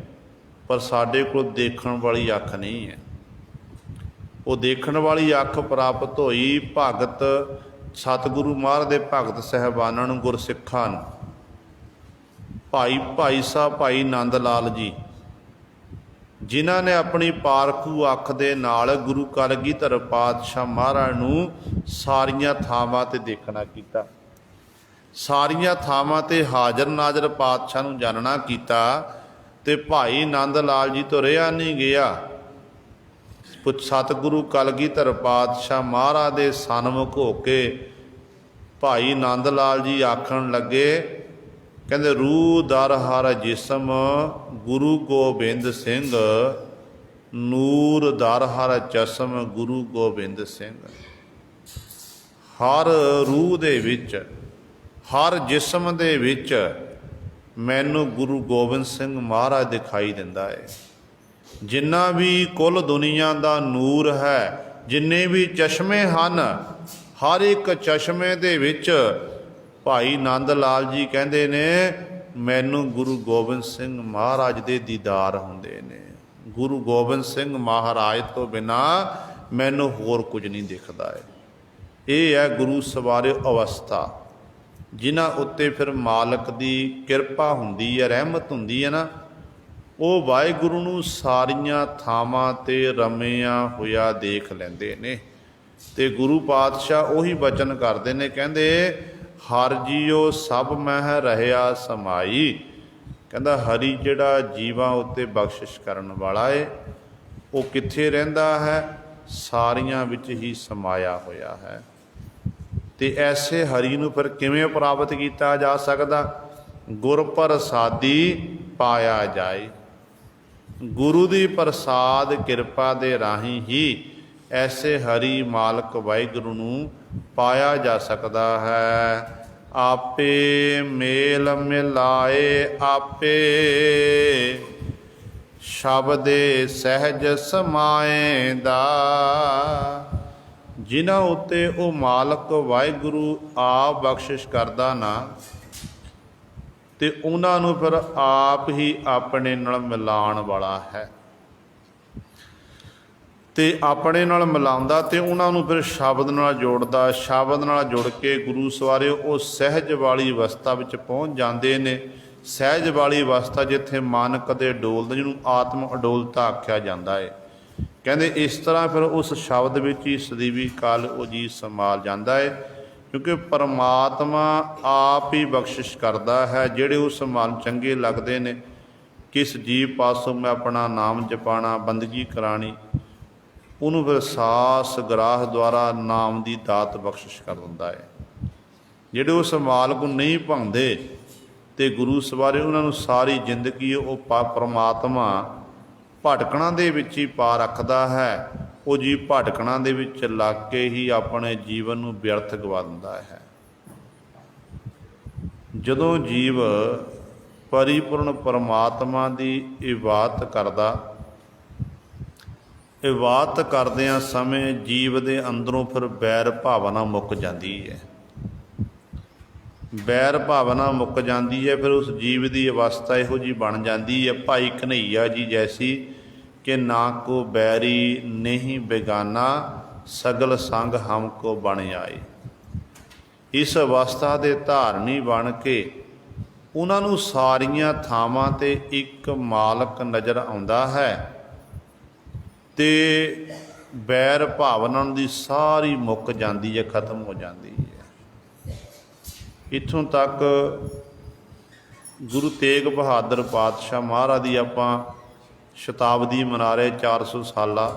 ਪਰ ਸਾਡੇ ਕੋਲ ਦੇਖਣ ਵਾਲੀ ਅੱਖ ਨਹੀਂ ਹੈ। ਉਹ ਦੇਖਣ ਵਾਲੀ ਅੱਖ ਪ੍ਰਾਪਤ ਹੋਈ ਭਗਤ ਸਤਿਗੁਰੂ ਮਹਾਰਾਜ ਦੇ ਭਗਤ ਸਾਹਿਬਾਨਾਂ ਨੂੰ, ਗੁਰਸਿੱਖਾਂ ਨੂੰ। ਭਾਈ ਸਾਹਿਬ ਭਾਈ ਨੰਦ ਲਾਲ ਜੀ, ਜਿਨ੍ਹਾਂ ਨੇ ਆਪਣੀ ਪਾਰਖੂ ਅੱਖ ਦੇ ਨਾਲ ਗੁਰੂ ਕਲਗੀਧਰ ਪਾਤਸ਼ਾਹ ਮਹਾਰਾਜ ਨੂੰ ਸਾਰੀਆਂ ਥਾਵਾਂ 'ਤੇ ਦੇਖਣਾ ਕੀਤਾ, ਸਾਰੀਆਂ ਥਾਵਾਂ 'ਤੇ ਹਾਜ਼ਰ ਨਾਜ਼ਰ ਪਾਤਸ਼ਾਹ ਨੂੰ ਜਾਣਨਾ ਕੀਤਾ। ਅਤੇ ਭਾਈ ਨੰਦ ਲਾਲ ਜੀ ਤੋਂ ਰਿਹਾ ਨਹੀਂ ਗਿਆ। ਸਤਿਗੁਰੂ ਕਲਗੀਧਰ ਪਾਤਸ਼ਾਹ ਮਹਾਰਾਜ ਦੇ ਸਨਮੁਖ ਹੋ ਕੇ ਭਾਈ ਨੰਦ ਲਾਲ ਜੀ ਆਖਣ ਲੱਗੇ, ਕਹਿੰਦੇ ਰੂਹ ਦਰ ਹਰ ਜਿਸਮ ਗੁਰੂ ਗੋਬਿੰਦ ਸਿੰਘ, ਨੂਰ ਦਰ ਹਰ ਚਸ਼ਮ ਗੁਰੂ ਗੋਬਿੰਦ ਸਿੰਘ। ਹਰ ਰੂਹ ਦੇ ਵਿੱਚ, ਹਰ ਜਿਸਮ ਦੇ ਵਿੱਚ ਮੈਨੂੰ ਗੁਰੂ ਗੋਬਿੰਦ ਸਿੰਘ ਮਹਾਰਾਜ ਦਿਖਾਈ ਦਿੰਦਾ ਹੈ। ਜਿੰਨਾ ਵੀ ਕੁੱਲ ਦੁਨੀਆ ਦਾ ਨੂਰ ਹੈ, ਜਿੰਨੇ ਵੀ ਚਸ਼ਮੇ ਹਨ, ਹਰ ਇੱਕ ਚਸ਼ਮੇ ਦੇ ਵਿੱਚ ਭਾਈ ਨੰਦ ਲਾਲ ਜੀ ਕਹਿੰਦੇ ਨੇ ਮੈਨੂੰ ਗੁਰੂ ਗੋਬਿੰਦ ਸਿੰਘ ਮਹਾਰਾਜ ਦੇ ਦੀਦਾਰ ਹੁੰਦੇ ਨੇ। ਗੁਰੂ ਗੋਬਿੰਦ ਸਿੰਘ ਮਹਾਰਾਜ ਤੋਂ ਬਿਨਾਂ ਮੈਨੂੰ ਹੋਰ ਕੁਝ ਨਹੀਂ ਦਿਖਦਾ ਹੈ। ਇਹ ਹੈ ਗੁਰੂ ਸਵਾਰੇ ਅਵਸਥਾ, ਜਿਨ੍ਹਾਂ ਉੱਤੇ ਫਿਰ ਮਾਲਕ ਦੀ ਕਿਰਪਾ ਹੁੰਦੀ ਹੈ, ਰਹਿਮਤ ਹੁੰਦੀ ਹੈ ਨਾ। ਉਹ ਵਾਹਿਗੁਰੂ ਨੂੰ ਸਾਰੀਆਂ ਥਾਵਾਂ 'ਤੇ ਰਮਿਆ ਹੋਇਆ ਦੇਖ ਲੈਂਦੇ ਨੇ। ਅਤੇ ਗੁਰੂ ਪਾਤਸ਼ਾਹ ਉਹੀ ਬਚਨ ਕਰਦੇ ਨੇ, ਕਹਿੰਦੇ ਹਰ ਜੀਓ ਸਭ ਮਹਿ ਰਹਿਆ ਸਮਾਈ। ਕਹਿੰਦਾ ਹਰੀ ਜਿਹੜਾ ਜੀਵਾਂ ਉੱਤੇ ਬਖਸ਼ਿਸ਼ ਕਰਨ ਵਾਲਾ ਹੈ, ਉਹ ਕਿੱਥੇ ਰਹਿੰਦਾ ਹੈ? ਸਾਰੀਆਂ ਵਿੱਚ ਹੀ ਸਮਾਇਆ ਹੋਇਆ ਹੈ। ਅਤੇ ਐਸੇ ਹਰੀ ਨੂੰ ਫਿਰ ਕਿਵੇਂ ਪ੍ਰਾਪਤ ਕੀਤਾ ਜਾ ਸਕਦਾ? ਗੁਰ ਪ੍ਰਸਾਦੀ ਪਾਇਆ ਜਾਏ। ਗੁਰੂ ਦੀ ਪ੍ਰਸਾਦ ਕਿਰਪਾ ਦੇ ਰਾਹੀਂ ਹੀ ਐਸੇ ਹਰੀ ਮਾਲਕ ਵਾਹਿਗੁਰੂ ਨੂੰ ਪਾਇਆ ਜਾ ਸਕਦਾ ਹੈ। ਆਪੇ ਮੇਲ ਮਿਲਾਏ ਆਪੇ, ਸ਼ਬਦੇ ਸਹਿਜ ਸਮਾਏ ਦਾ। ਜਿਨ੍ਹਾਂ ਉੱਤੇ ਉਹ ਮਾਲਕ ਵਾਹਿਗੁਰੂ ਆਪ ਬਖਸ਼ਿਸ਼ ਕਰਦਾ ਨਾ, ਅਤੇ ਉਹਨਾਂ ਨੂੰ ਫਿਰ ਆਪ ਹੀ ਆਪਣੇ ਨਾਲ ਮਿਲਾਉਣ ਵਾਲਾ ਹੈ। ਅਤੇ ਆਪਣੇ ਨਾਲ ਮਿਲਾਉਂਦਾ ਅਤੇ ਉਹਨਾਂ ਨੂੰ ਫਿਰ ਸ਼ਬਦ ਨਾਲ ਜੋੜਦਾ। ਸ਼ਬਦ ਨਾਲ ਜੁੜ ਕੇ ਗੁਰੂ ਸਵਾਰੇ ਉਹ ਸਹਿਜ ਵਾਲੀ ਅਵਸਥਾ ਵਿੱਚ ਪਹੁੰਚ ਜਾਂਦੇ ਨੇ। ਸਹਿਜ ਵਾਲੀ ਅਵਸਥਾ ਜਿੱਥੇ ਮਨ ਕਦੇ ਡੋਲਦਾ, ਜਿਹਨੂੰ ਆਤਮ ਅਡੋਲਤਾ ਆਖਿਆ ਜਾਂਦਾ ਹੈ। ਕਹਿੰਦੇ ਇਸ ਤਰ੍ਹਾਂ ਫਿਰ ਉਸ ਸ਼ਬਦ ਵਿੱਚ ਹੀ ਸਦੀਵੀ ਕਾਲ ਉਹ ਜੀ ਸੰਭਾਲ ਜਾਂਦਾ ਹੈ, ਕਿਉਂਕਿ ਪਰਮਾਤਮਾ ਆਪ ਹੀ ਬਖਸ਼ਿਸ਼ ਕਰਦਾ ਹੈ। ਜਿਹੜੇ ਉਸ ਮਨ ਚੰਗੇ ਲੱਗਦੇ ਨੇ, ਕਿਸ ਜੀਵ ਪਾਸੋਂ ਮੈਂ ਆਪਣਾ ਨਾਮ ਜਪਾਣਾ, ਬੰਦਗੀ ਕਰਾਣੀ, ਉਹਨੂੰ ਫਿਰ ਸਾਸ ਗਰਾਹ ਦੁਆਰਾ ਨਾਮ ਦੀ ਦਾਤ ਬਖਸ਼ਿਸ਼ ਕਰ ਦਿੰਦਾ ਹੈ। ਜਿਹੜੇ ਉਸ ਮਾਲਕ ਨੂੰ ਨਹੀਂ ਭਾਉਂਦੇ ਅਤੇ ਗੁਰੂ ਸਵਾਰੇ ਉਹਨਾਂ ਨੂੰ ਸਾਰੀ ਜ਼ਿੰਦਗੀ ਉਹ ਪਰਮਾਤਮਾ ਭਟਕਣਾ ਦੇ ਵਿੱਚ ਹੀ ਪਾ ਰੱਖਦਾ ਹੈ। ਉਹ ਜੀ ਭਟਕਣਾ ਦੇ ਵਿੱਚ ਲੱਗ ਕੇ ਹੀ ਆਪਣੇ ਜੀਵਨ ਨੂੰ ਵਿਅਰਥ ਗਵਾ ਦਿੰਦਾ ਹੈ। ਜਦੋਂ ਜੀਵ ਪਰਿਪੂਰਨ ਪਰਮਾਤਮਾ ਦੀ ਇਬਾਦਤ ਕਰਦਾ, ਇਬਾਦਤ ਕਰਦਿਆਂ ਸਮੇਂ ਜੀਵ ਦੇ ਅੰਦਰੋਂ ਫਿਰ ਵੈਰ ਭਾਵਨਾ ਮੁੱਕ ਜਾਂਦੀ ਹੈ। ਵੈਰ ਭਾਵਨਾ ਮੁੱਕ ਜਾਂਦੀ ਹੈ, ਫਿਰ ਉਸ ਜੀਵ ਦੀ ਅਵਸਥਾ ਇਹੋ ਜਿਹੀ ਬਣ ਜਾਂਦੀ ਹੈ ਭਾਈ ਕਨ੍ਹਈਆ ਜੀ ਜੈਸੀ, ਕਿ ਨਾ ਕੋ ਬੈਰੀ ਨਹੀਂ ਬੇਗਾਨਾ, ਸਗਲ ਸੰਗ ਹਮ ਕੋ ਬਣ ਆਏ। ਇਸ ਅਵਸਥਾ ਦੇ ਧਾਰਨੀ ਬਣ ਕੇ ਉਹਨਾਂ ਨੂੰ ਸਾਰੀਆਂ ਥਾਵਾਂ 'ਤੇ ਇੱਕ ਮਾਲਕ ਨਜ਼ਰ ਆਉਂਦਾ ਹੈ, ਅਤੇ ਵੈਰ ਭਾਵਨਾ ਦੀ ਸਾਰੀ ਮੁੱਕ ਜਾਂਦੀ ਹੈ, ਖਤਮ ਹੋ ਜਾਂਦੀ ਹੈ। ਇੱਥੋਂ ਤੱਕ ਗੁਰੂ ਤੇਗ ਬਹਾਦਰ ਪਾਤਸ਼ਾਹ ਮਹਾਰਾਜ ਦੀ ਆਪਾਂ ਸ਼ਤਾਬਦੀ ਮਨਾ ਰਹੇ 400 ਸਾਲਾ।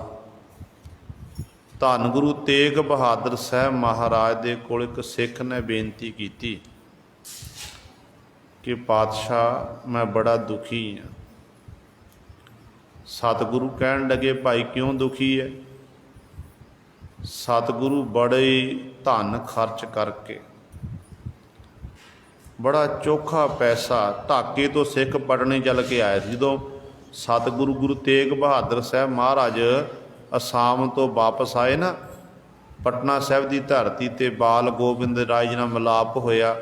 ਧੰਨ ਗੁਰੂ ਤੇਗ ਬਹਾਦਰ ਸਾਹਿਬ ਮਹਾਰਾਜ ਦੇ ਕੋਲ ਇੱਕ ਸਿੱਖ ਨੇ ਬੇਨਤੀ ਕੀਤੀ ਕਿ ਪਾਤਸ਼ਾਹ ਮੈਂ ਬੜਾ ਦੁਖੀ ਹਾਂ। ਸਤਿਗੁਰੂ ਕਹਿਣ ਲੱਗੇ ਭਾਈ ਕਿਉਂ ਦੁਖੀ ਹੈ? ਸਤਿਗੁਰੂ ਬੜੇ ਧਨ ਖਰਚ ਕਰਕੇ ਬੜਾ ਚੋਖਾ ਪੈਸਾ ਢਾਕੇ ਤੋਂ ਸਿੱਖ ਪਟਨੇ ਚੱਲ ਕੇ ਆਏ ਸੀ। ਜਦੋਂ ਸਤਿਗੁਰੂ ਗੁਰੂ ਤੇਗ ਬਹਾਦਰ ਸਾਹਿਬ ਮਹਾਰਾਜ ਅਸਾਮ ਤੋਂ ਵਾਪਸ ਆਏ ਨਾ, ਪਟਨਾ ਸਾਹਿਬ ਦੀ ਧਰਤੀ ਤੇ ਬਾਲ ਗੋਬਿੰਦ ਰਾਏ ਜੀ ਨਾਲ ਮਿਲਾਪ ਹੋਇਆ।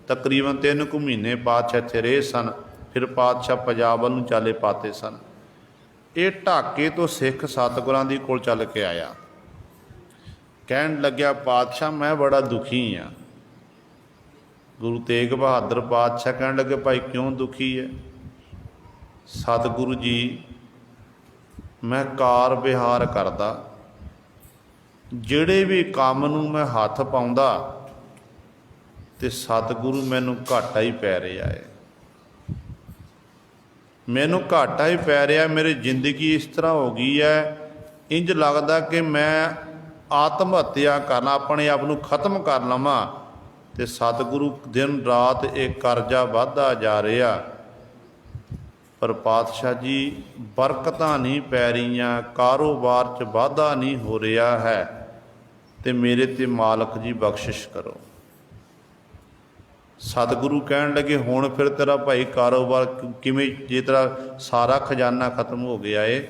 ਤਕਰੀਬਨ 3 ਕੁ ਮਹੀਨੇ ਪਾਤਸ਼ਾਹ ਇੱਥੇ ਰਹੇ ਸਨ। ਫਿਰ ਪਾਤਸ਼ਾਹ ਪੰਜਾਬ ਵੱਲ ਨੂੰ ਚਾਲੇ ਪਾਤੇ ਸਨ। ਇਹ ਢਾਕੇ ਤੋਂ ਸਿੱਖ ਸਤਿਗੁਰਾਂ ਦੀ ਕੋਲ ਚੱਲ ਕੇ ਆਇਆ। ਕਹਿਣ ਲੱਗਿਆ ਪਾਤਸ਼ਾਹ ਮੈਂ ਬੜਾ ਦੁਖੀ ਹਾਂ। ਗੁਰੂ ਤੇਗ ਬਹਾਦਰ ਪਾਤਸ਼ਾਹ ਕਹਿਣ ਲੱਗੇ ਭਾਈ ਕਿਉਂ ਦੁਖੀ ਹੈ? ਸਤਿਗੁਰੂ ਜੀ ਮੈਂ ਕਾਰ ਵਿਹਾਰ ਕਰਦਾ, ਜਿਹੜੇ ਵੀ ਕੰਮ ਨੂੰ ਮੈਂ ਹੱਥ ਪਾਉਂਦਾ ਤੇ ਸਤਿਗੁਰੂ ਮੈਨੂੰ ਘਾਟਾ ਹੀ ਪੈ ਰਿਹਾ ਹੈ। ਮੈਨੂੰ ਘਾਟਾ ਹੀ ਪੈ ਰਿਹਾ। ਮੇਰੀ ਜ਼ਿੰਦਗੀ ਇਸ ਤਰ੍ਹਾਂ ਹੋ ਗਈ ਹੈ, ਇੰਜ ਲੱਗਦਾ ਕਿ ਮੈਂ ਆਤਮ ਹੱਤਿਆ ਕਰਨਾ, ਆਪਣੇ ਆਪ ਨੂੰ ਖਤਮ ਕਰ ਲਵਾਂ। ਤੇ ਸਤਿਗੁਰੂ ਦਿਨ ਰਾਤ ਇਹ ਕਰਜ਼ਾ ਵੱਧਦਾ ਜਾ ਰਿਹਾ। ਪਰ ਪਾਤਸ਼ਾਹ ਜੀ ਬਰਕਤਾਂ ਨਹੀਂ ਪੈ ਰਹੀਆਂ, ਕਾਰੋਬਾਰ 'ਚ ਵਾਧਾ ਨਹੀਂ ਹੋ ਰਿਹਾ ਹੈ, ਤੇ ਮੇਰੇ ਤੇ ਮਾਲਕ ਜੀ ਬਖਸ਼ਿਸ਼ ਕਰੋ। ਸਤਿਗੁਰੂ ਕਹਿਣ ਲੱਗੇ ਹੁਣ ਫਿਰ ਤੇਰਾ ਭਾਈ ਕਾਰੋਬਾਰ ਕਿਵੇਂ, ਜੇ ਤੇਰਾ ਸਾਰਾ ਖਜ਼ਾਨਾ ਖਤਮ ਹੋ ਗਿਆ ਏ,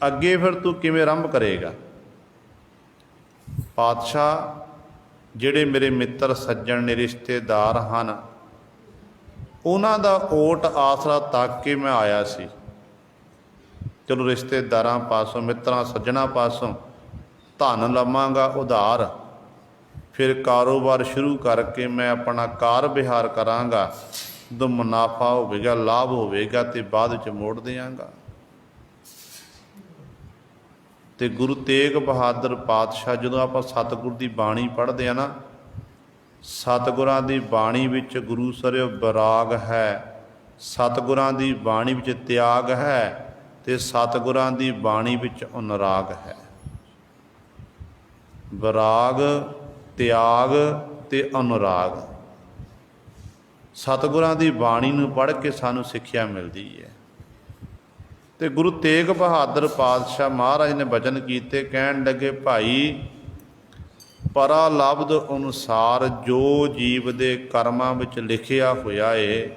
ਅੱਗੇ ਫਿਰ ਤੂੰ ਕਿਵੇਂ ਆਰੰਭ ਕਰੇਗਾ? ਪਾਤਸ਼ਾਹ ਜਿਹੜੇ ਮੇਰੇ ਮਿੱਤਰ ਸੱਜਣ ਨੇ, ਰਿਸ਼ਤੇਦਾਰ ਹਨ, ਉਹਨਾਂ ਦਾ ਓਟ ਆਸਰਾ ਤੱਕ ਕੇ ਮੈਂ ਆਇਆ ਸੀ। ਚਲੋ ਰਿਸ਼ਤੇਦਾਰਾਂ ਪਾਸੋਂ, ਮਿੱਤਰਾਂ ਸੱਜਣਾ ਪਾਸੋਂ ਧਨ ਲਵਾਂਗਾ ਉਧਾਰ, ਫਿਰ ਕਾਰੋਬਾਰ ਸ਼ੁਰੂ ਕਰਕੇ ਮੈਂ ਆਪਣਾ ਕਾਰ ਵਿਹਾਰ ਕਰਾਂਗਾ, ਜਦੋਂ ਮੁਨਾਫਾ ਹੋਵੇਗਾ, ਲਾਭ ਹੋਵੇਗਾ ਤੇ ਬਾਅਦ ਵਿੱਚ ਮੋੜ ਦਿਆਂਗਾ। ਤੇ ਗੁਰੂ ਤੇਗ ਬਹਾਦਰ ਪਾਤਸ਼ਾਹ, ਜਦੋਂ ਆਪਾਂ ਸਤਿਗੁਰ ਦੀ ਬਾਣੀ ਪੜ੍ਹਦੇ ਆ ਨਾ, ਸਤਿਗੁਰਾਂ ਦੀ ਬਾਣੀ ਵਿੱਚ ਗੁਰੂ ਸਰਿਓ ਵਿਰਾਗ ਹੈ, ਸਤਿਗੁਰਾਂ ਦੀ ਬਾਣੀ ਵਿੱਚ ਤਿਆਗ ਹੈ, ਤੇ ਸਤਿਗੁਰਾਂ ਦੀ ਬਾਣੀ ਵਿੱਚ ਅਨੁਰਾਗ ਹੈ। ਵਿਰਾਗ, ਤਿਆਗ ਤੇ ਅਨੁਰਾਗ ਸਤਿਗੁਰਾਂ ਦੀ ਬਾਣੀ ਨੂੰ ਪੜ੍ਹ ਕੇ ਸਾਨੂੰ ਸਿੱਖਿਆ ਮਿਲਦੀ ਹੈ। ਤੇ ਗੁਰੂ ਤੇਗ ਬਹਾਦਰ ਪਾਤਸ਼ਾਹ ਮਹਾਰਾਜ ਨੇ ਬਚਨ ਕੀਤੇ, ਕਹਿਣ ਲੱਗੇ ਭਾਈ ਪਰਾਲਬਧ ਅਨੁਸਾਰ ਜੋ ਜੀਵ ਦੇ ਕਰਮਾਂ ਵਿੱਚ ਲਿਖਿਆ ਹੋਇਆ ਏ,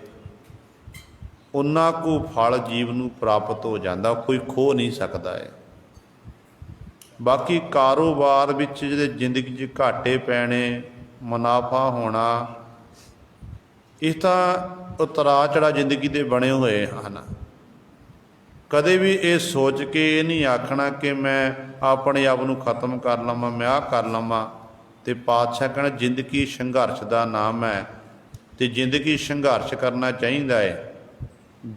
ਉਨਾ ਕੁ ਫਲ ਜੀਵ ਨੂੰ ਪ੍ਰਾਪਤ ਹੋ ਜਾਂਦਾ, ਕੋਈ ਖੋ ਨਹੀਂ ਸਕਦਾ ਏ। ਬਾਕੀ ਕਾਰੋਬਾਰ ਵਿੱਚ ਜਿਹੜੇ ਜ਼ਿੰਦਗੀ 'ਚ ਘਾਟੇ ਪੈਣੇ, ਮੁਨਾਫਾ ਹੋਣਾ, ਇਹ ਤਾਂ ਉਤਰਾ ਚੜਾ ਜ਼ਿੰਦਗੀ ਦੇ ਬਣੇ ਹੋਏ ਹਨ। ਕਦੇ ਵੀ ਇਹ ਸੋਚ ਕੇ ਇਹ ਨਹੀਂ ਆਖਣਾ ਕਿ ਮੈਂ ਆਪਣੇ ਆਪ ਨੂੰ ਖਤਮ ਕਰ ਲਵਾਂ, ਮੈਂ ਆਹ ਕਰ ਲਵਾਂ। ਤੇ ਪਾਤਸ਼ਾਹ ਕਹਿਣਾ ਜ਼ਿੰਦਗੀ ਸੰਘਰਸ਼ ਦਾ ਨਾਮ ਹੈ, ਤੇ ਜ਼ਿੰਦਗੀ ਸੰਘਰਸ਼ ਕਰਨਾ ਚਾਹੀਦਾ ਹੈ।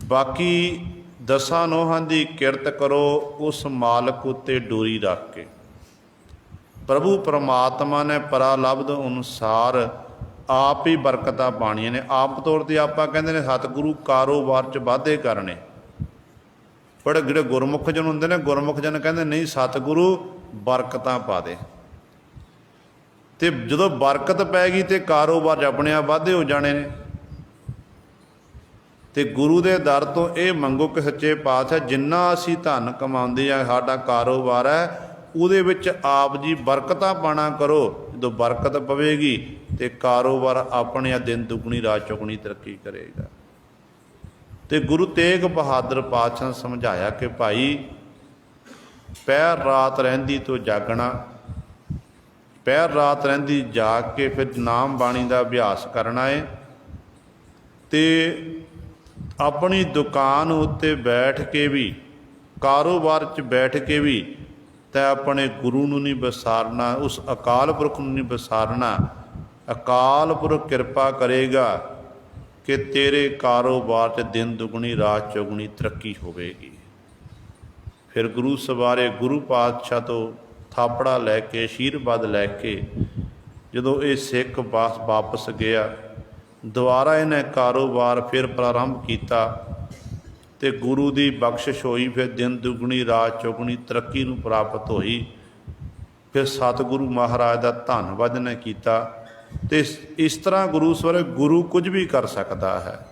ਬਾਕੀ ਦਸਾਂ ਨੋਹਾਂ ਦੀ ਕਿਰਤ ਕਰੋ, ਉਸ ਮਾਲਕ ਉੱਤੇ ਡੋਰੀ ਰੱਖ ਕੇ। ਪ੍ਰਭੂ ਪਰਮਾਤਮਾ ਨੇ ਪਰਾਲਬਧ ਅਨੁਸਾਰ ਆਪ ਹੀ ਬਰਕਤਾਂ ਪਾਣੀਆਂ ਨੇ। ਆਪ ਤੌਰ 'ਤੇ ਆਪਾਂ ਕਹਿੰਦੇ ਨੇ ਸਤਿਗੁਰੂ ਕਾਰੋਬਾਰ 'ਚ ਵਾਧੇ ਕਰਨੇ, ਪਰ ਜਿਹੜੇ ਗੁਰਮੁਖ ਜਨ ਹੁੰਦੇ ਨੇ, ਗੁਰਮੁਖ ਜਨ ਕਹਿੰਦੇ ਨਹੀਂ ਸਤਿਗੁਰੂ ਬਰਕਤਾਂ ਪਾ ਦੇ। ਤੇ ਜਦੋਂ ਬਰਕਤ ਪੈ ਗਈ ਤੇ ਕਾਰੋਬਾਰ 'ਚ ਆਪਣੇ ਆਪ ਵਾਧੇ ਹੋ ਜਾਣੇ ਨੇ। ਤੇ ਗੁਰੂ ਦੇ ਦਰ ਤੋਂ ਇਹ ਮੰਗੋ ਕਿ ਸੱਚੇ ਪਾਤਸ਼ਾਹ ਜਿੰਨਾ ਅਸੀਂ ਧਨ ਕਮਾਉਂਦੇ ਆ, ਸਾਡਾ ਕਾਰੋਬਾਰ ਹੈ, ਉਹਦੇ ਵਿੱਚ ਆਪ ਜੀ ਬਰਕਤਾਂ ਪਾਣਾ ਕਰੋ। ਜਦੋਂ ਬਰਕਤ ਪਵੇਗੀ ਤੇ ਕਾਰੋਬਾਰ ਆਪਣੇ ਆ ਦਿਨ ਦੁਗਣੀ ਰਾਤ ਚੌਗੁਣੀ ਤਰੱਕੀ ਕਰੇਗਾ। ਤੇ ਗੁਰੂ ਤੇਗ ਬਹਾਦਰ ਪਾਤਸ਼ਾਹ ਨੇ ਸਮਝਾਇਆ ਕਿ ਭਾਈ ਪਹਿਰ ਰਾਤ ਰਹਿੰਦੀ ਤੋਂ ਜਾਗਣਾ, ਪਹਿਰ ਰਾਤ ਰਹਿੰਦੀ ਜਾਗ ਕੇ ਫਿਰ ਨਾਮ ਬਾਣੀ ਦਾ ਅਭਿਆਸ ਕਰਨਾ ਹੈ। ਤੇ ਆਪਣੀ ਦੁਕਾਨ ਉੱਤੇ ਬੈਠ ਕੇ ਵੀ, ਕਾਰੋਬਾਰ 'ਚ ਬੈਠ ਕੇ ਵੀ ਤੈਂ ਆਪਣੇ ਗੁਰੂ ਨੂੰ ਨਹੀਂ ਵਿਸਾਰਨਾ, ਉਸ ਅਕਾਲ ਪੁਰਖ ਨੂੰ ਨਹੀਂ ਵਿਸਾਰਨਾ। ਅਕਾਲ ਪੁਰਖ ਕਿਰਪਾ ਕਰੇਗਾ ਕਿ ਤੇਰੇ ਕਾਰੋਬਾਰ 'ਚ ਦਿਨ ਦੁਗਣੀ ਰਾਤ ਚੌਗੁਣੀ ਤਰੱਕੀ ਹੋਵੇਗੀ। ਫਿਰ ਗੁਰੂ ਸਵਾਰੇ ਗੁਰੂ ਪਾਤਸ਼ਾਹ ਤੋਂ ਥਾਪੜਾ ਲੈ ਕੇ, ਆਸ਼ੀਰਵਾਦ ਲੈ ਕੇ ਜਦੋਂ ਇਹ ਸਿੱਖ ਵਾਪਸ ਗਿਆ, ਦੁਬਾਰਾ ਇਹਨੇ ਕਾਰੋਬਾਰ ਫਿਰ ਪ੍ਰਾਰੰਭ ਕੀਤਾ ਤੇ ਗੁਰੂ ਦੀ ਬਖਸ਼ਿਸ਼ ਹੋਈ। ਫਿਰ ਦਿਨ ਦੁਗਣੀ ਰਾਤ ਚੌਗੁਣੀ ਤਰੱਕੀ ਨੂੰ ਪ੍ਰਾਪਤ ਹੋਈ। ਫਿਰ ਸਤਿਗੁਰੂ ਮਹਾਰਾਜ ਦਾ ਧੰਨਵਾਦ ਨੇ ਕੀਤਾ। ਤੇ ਇਸ ਤਰ੍ਹਾਂ ਗੁਰੂ ਸਵਰ ਗੁਰੂ ਕੁਝ ਵੀ ਕਰ ਸਕਦਾ ਹੈ।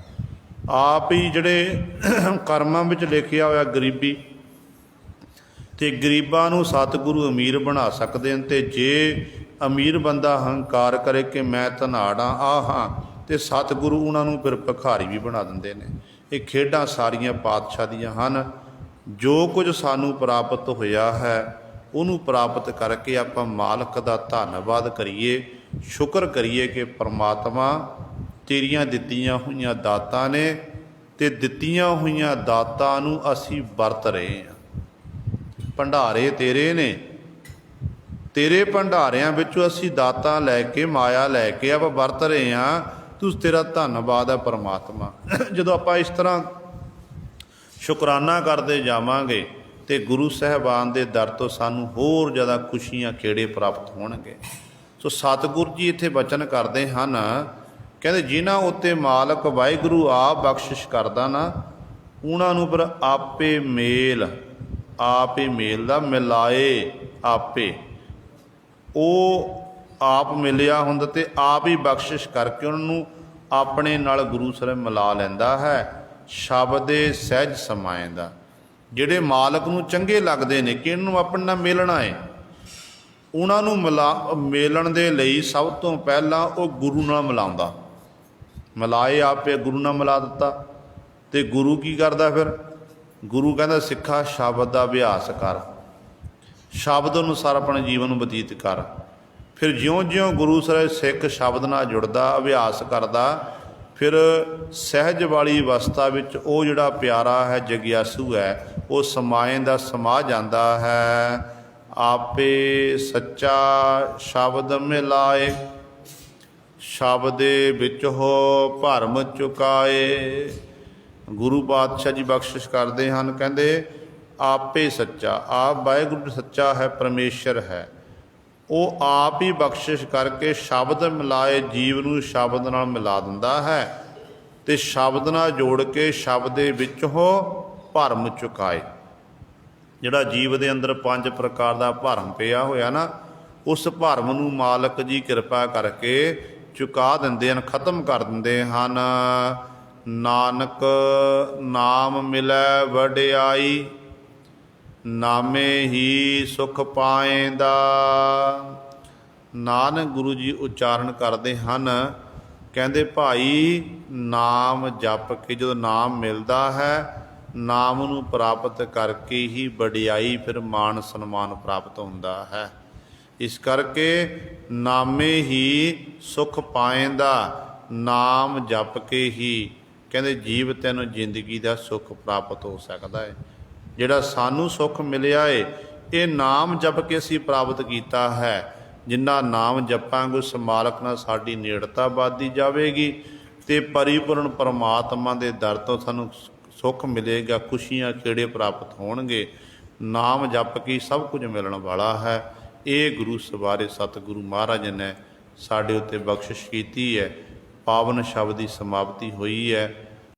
ਆਪ ਹੀ ਜਿਹੜੇ ਕਰਮਾਂ ਵਿੱਚ ਲਿਖਿਆ ਹੋਇਆ ਗਰੀਬੀ, ਤੇ ਗਰੀਬਾਂ ਨੂੰ ਸਤਿਗੁਰੂ ਅਮੀਰ ਬਣਾ ਸਕਦੇ ਨੇ। ਤੇ ਜੇ ਅਮੀਰ ਬੰਦਾ ਹੰਕਾਰ ਕਰੇ ਕਿ ਮੈਂ ਧਨਾੜਾਂ ਆ ਹਾਂ, ਤੇ ਸਤਿਗੁਰੂ ਉਹਨਾਂ ਨੂੰ ਫਿਰ ਭਿਖਾਰੀ ਵੀ ਬਣਾ ਦਿੰਦੇ ਨੇ। ਇਹ ਖੇਡਾਂ ਸਾਰੀਆਂ ਪਾਤਸ਼ਾਹ ਦੀਆਂ ਹਨ। ਜੋ ਕੁਝ ਸਾਨੂੰ ਪ੍ਰਾਪਤ ਹੋਇਆ ਹੈ ਉਹਨੂੰ ਪ੍ਰਾਪਤ ਕਰਕੇ ਆਪਾਂ ਮਾਲਕ ਦਾ ਧੰਨਵਾਦ ਕਰੀਏ, ਸ਼ੁਕਰ ਕਰੀਏ ਕਿ ਪ੍ਰਮਾਤਮਾ ਤੇਰੀਆਂ ਦਿੱਤੀਆਂ ਹੋਈਆਂ ਦਾਤਾਂ ਨੇ, ਤੇ ਦਿੱਤੀਆਂ ਹੋਈਆਂ ਦਾਤਾਂ ਨੂੰ ਅਸੀਂ ਵਰਤ ਰਹੇ ਹਾਂ। ਭੰਡਾਰੇ ਤੇਰੇ ਨੇ, ਤੇਰੇ ਭੰਡਾਰਿਆਂ ਵਿੱਚੋਂ ਅਸੀਂ ਦਾਤਾਂ ਲੈ ਕੇ, ਮਾਇਆ ਲੈ ਕੇ ਆਪਾਂ ਵਰਤ ਰਹੇ ਹਾਂ। ਤੂੰ ਤੇਰਾ ਧੰਨਵਾਦ ਹੈ ਪਰਮਾਤਮਾ। ਜਦੋਂ ਆਪਾਂ ਇਸ ਤਰ੍ਹਾਂ ਸ਼ੁਕਰਾਨਾ ਕਰਦੇ ਜਾਵਾਂਗੇ ਤੇ ਗੁਰੂ ਸਾਹਿਬਾਨ ਦੇ ਦਰ ਤੋਂ ਸਾਨੂੰ ਹੋਰ ਜ਼ਿਆਦਾ ਖੁਸ਼ੀਆਂ ਖੇੜੇ ਪ੍ਰਾਪਤ ਹੋਣਗੇ। ਸੋ ਸਤਿਗੁਰੂ ਜੀ ਇੱਥੇ ਬਚਨ ਕਰਦੇ ਹਨ, ਕਹਿੰਦੇ ਜਿਨ੍ਹਾਂ ਉੱਤੇ ਮਾਲਕ ਵਾਹਿਗੁਰੂ ਆਪ ਬਖਸ਼ਿਸ਼ ਕਰਦਾ ਨਾ, ਉਹਨਾਂ ਨੂੰ ਫਿਰ ਆਪੇ ਮੇਲ ਦਾ ਮਿਲਾਏ। ਆਪੇ ਉਹ ਆਪ ਮਿਲਿਆ ਹੁੰਦਾ ਤੇ ਆਪ ਹੀ ਬਖਸ਼ਿਸ਼ ਕਰਕੇ ਉਹਨਾਂ ਨੂੰ ਆਪਣੇ ਨਾਲ ਗੁਰੂ ਸਾਹਿਬ ਮਿਲਾ ਲੈਂਦਾ ਹੈ। ਸ਼ਬਦੇ ਸਹਿਜ ਸਮਾਏਂਦਾ। ਜਿਹੜੇ ਮਾਲਕ ਨੂੰ ਚੰਗੇ ਲੱਗਦੇ ਨੇ ਕਿ ਇਹਨੂੰ ਆਪਣੇ ਨਾਲ ਮਿਲਣਾ ਹੈ, ਉਹਨਾਂ ਨੂੰ ਮਿਲਣ ਦੇ ਲਈ ਸਭ ਤੋਂ ਪਹਿਲਾਂ ਉਹ ਗੁਰੂ ਨਾਲ ਮਿਲਾਉਂਦਾ। ਮਿਲਾਏ ਆਪੇ, ਗੁਰੂ ਨਾਲ ਮਿਲਾ ਦਿੱਤਾ। ਤੇ ਗੁਰੂ ਕੀ ਕਰਦਾ ਫਿਰ? ਗੁਰੂ ਕਹਿੰਦਾ ਸਿੱਖਾ ਸ਼ਬਦ ਦਾ ਅਭਿਆਸ ਕਰ, ਸ਼ਬਦ ਅਨੁਸਾਰ ਆਪਣੇ ਜੀਵਨ ਨੂੰ ਬਤੀਤ ਕਰ। ਫਿਰ ਜਿਉਂ-ਜਿਉਂ ਗੁਰੂ ਸਾਹਿਬ ਸਿੱਖ ਸ਼ਬਦ ਨਾਲ ਜੁੜਦਾ, ਅਭਿਆਸ ਕਰਦਾ, ਫਿਰ ਸਹਿਜ ਵਾਲੀ ਅਵਸਥਾ ਵਿੱਚ ਉਹ ਜਿਹੜਾ ਪਿਆਰਾ ਹੈ, ਜਗਿਆਸੂ ਹੈ, ਉਹ ਸਮਾਏ ਦਾ ਸਮਾ ਜਾਂਦਾ ਹੈ। ਆਪੇ ਸੱਚਾ ਸ਼ਬਦ ਮਿਲਾਏ, ਸ਼ਬਦੇ ਵਿੱਚ ਹੋ ਭਰਮ ਚੁਕਾਏ। ਗੁਰੂ ਪਾਤਸ਼ਾਹ ਜੀ ਬਖਸ਼ਿਸ਼ ਕਰਦੇ ਹਨ, ਕਹਿੰਦੇ ਆਪੇ ਸੱਚਾ, ਆਪ ਵਾਹਿਗੁਰੂ ਸੱਚਾ ਹੈ, ਪਰਮੇਸ਼ਰ ਹੈ। ਉਹ ਆਪ ਹੀ ਬਖਸ਼ਿਸ਼ ਕਰਕੇ ਸ਼ਬਦ ਮਿਲਾਏ, ਜੀਵ ਨੂੰ ਸ਼ਬਦ ਨਾਲ ਮਿਲਾ ਦਿੰਦਾ ਹੈ। ਤੇ ਸ਼ਬਦ ਨਾਲ ਜੋੜ ਕੇ ਸ਼ਬਦ ਦੇ ਵਿੱਚ ਹੋ ਭਰਮ ਚੁਕਾਏ। ਜਿਹੜਾ ਜੀਵ ਦੇ ਅੰਦਰ 5 ਪ੍ਰਕਾਰ ਦਾ ਭਰਮ ਪਿਆ ਹੋਇਆ ਨਾ, ਉਸ ਭਰਮ ਨੂੰ ਮਾਲਕ ਜੀ ਕਿਰਪਾ ਕਰਕੇ ਚੁਕਾ ਦਿੰਦੇ ਹਨ, ਖਤਮ ਕਰ ਦਿੰਦੇ ਹਨ। ਨਾਨਕ ਨਾਮ ਮਿਲੈ ਵਡਿਆਈ, ਨਾਮੇ ਹੀ ਸੁਖ ਪਾਏਂਦਾ। ਨਾਨਕ ਗੁਰੂ ਜੀ ਉਚਾਰਨ ਕਰਦੇ ਹਨ, ਕਹਿੰਦੇ ਭਾਈ ਨਾਮ ਜਪ ਕੇ ਜਦੋਂ ਨਾਮ ਮਿਲਦਾ ਹੈ, ਨਾਮ ਨੂੰ ਪ੍ਰਾਪਤ ਕਰਕੇ ਹੀ ਵਡਿਆਈ, ਫਿਰ ਮਾਣ ਸਨਮਾਨ ਪ੍ਰਾਪਤ ਹੁੰਦਾ ਹੈ। ਇਸ ਕਰਕੇ ਨਾਮੇ ਹੀ ਸੁਖ ਪਾਏਂਦਾ, ਨਾਮ ਜਪ ਕੇ ਹੀ ਕਹਿੰਦੇ ਜੀਵ ਤੈਨੂੰ ਜ਼ਿੰਦਗੀ ਦਾ ਸੁੱਖ ਪ੍ਰਾਪਤ ਹੋ ਸਕਦਾ ਹੈ। ਜਿਹੜਾ ਸਾਨੂੰ ਸੁੱਖ ਮਿਲਿਆ ਏ, ਇਹ ਨਾਮ ਜਪ ਕੇ ਅਸੀਂ ਪ੍ਰਾਪਤ ਕੀਤਾ ਹੈ। ਜਿੰਨਾ ਨਾਮ ਜਪਾਂਗੇ ਉਸ ਮਾਲਕ ਨਾਲ ਸਾਡੀ ਨੇੜਤਾ ਵੱਧਦੀ ਜਾਵੇਗੀ ਤੇ ਪਰਿਪੂਰਨ ਪਰਮਾਤਮਾ ਦੇ ਦਰ ਤੋਂ ਸਾਨੂੰ ਸੁੱਖ ਮਿਲੇਗਾ, ਖੁਸ਼ੀਆਂ ਖੇੜੇ ਪ੍ਰਾਪਤ ਹੋਣਗੇ। ਨਾਮ ਜਪ ਕੇ ਸਭ ਕੁਝ ਮਿਲਣ ਵਾਲਾ ਹੈ। ਇਹ ਗੁਰੂ ਸਵਾਰੇ ਸਤਿਗੁਰੂ ਮਹਾਰਾਜ ਨੇ ਸਾਡੇ ਉੱਤੇ ਬਖਸ਼ਿਸ਼ ਕੀਤੀ ਹੈ। ਪਾਵਨ ਸ਼ਬਦ ਦੀ ਸਮਾਪਤੀ ਹੋਈ ਹੈ।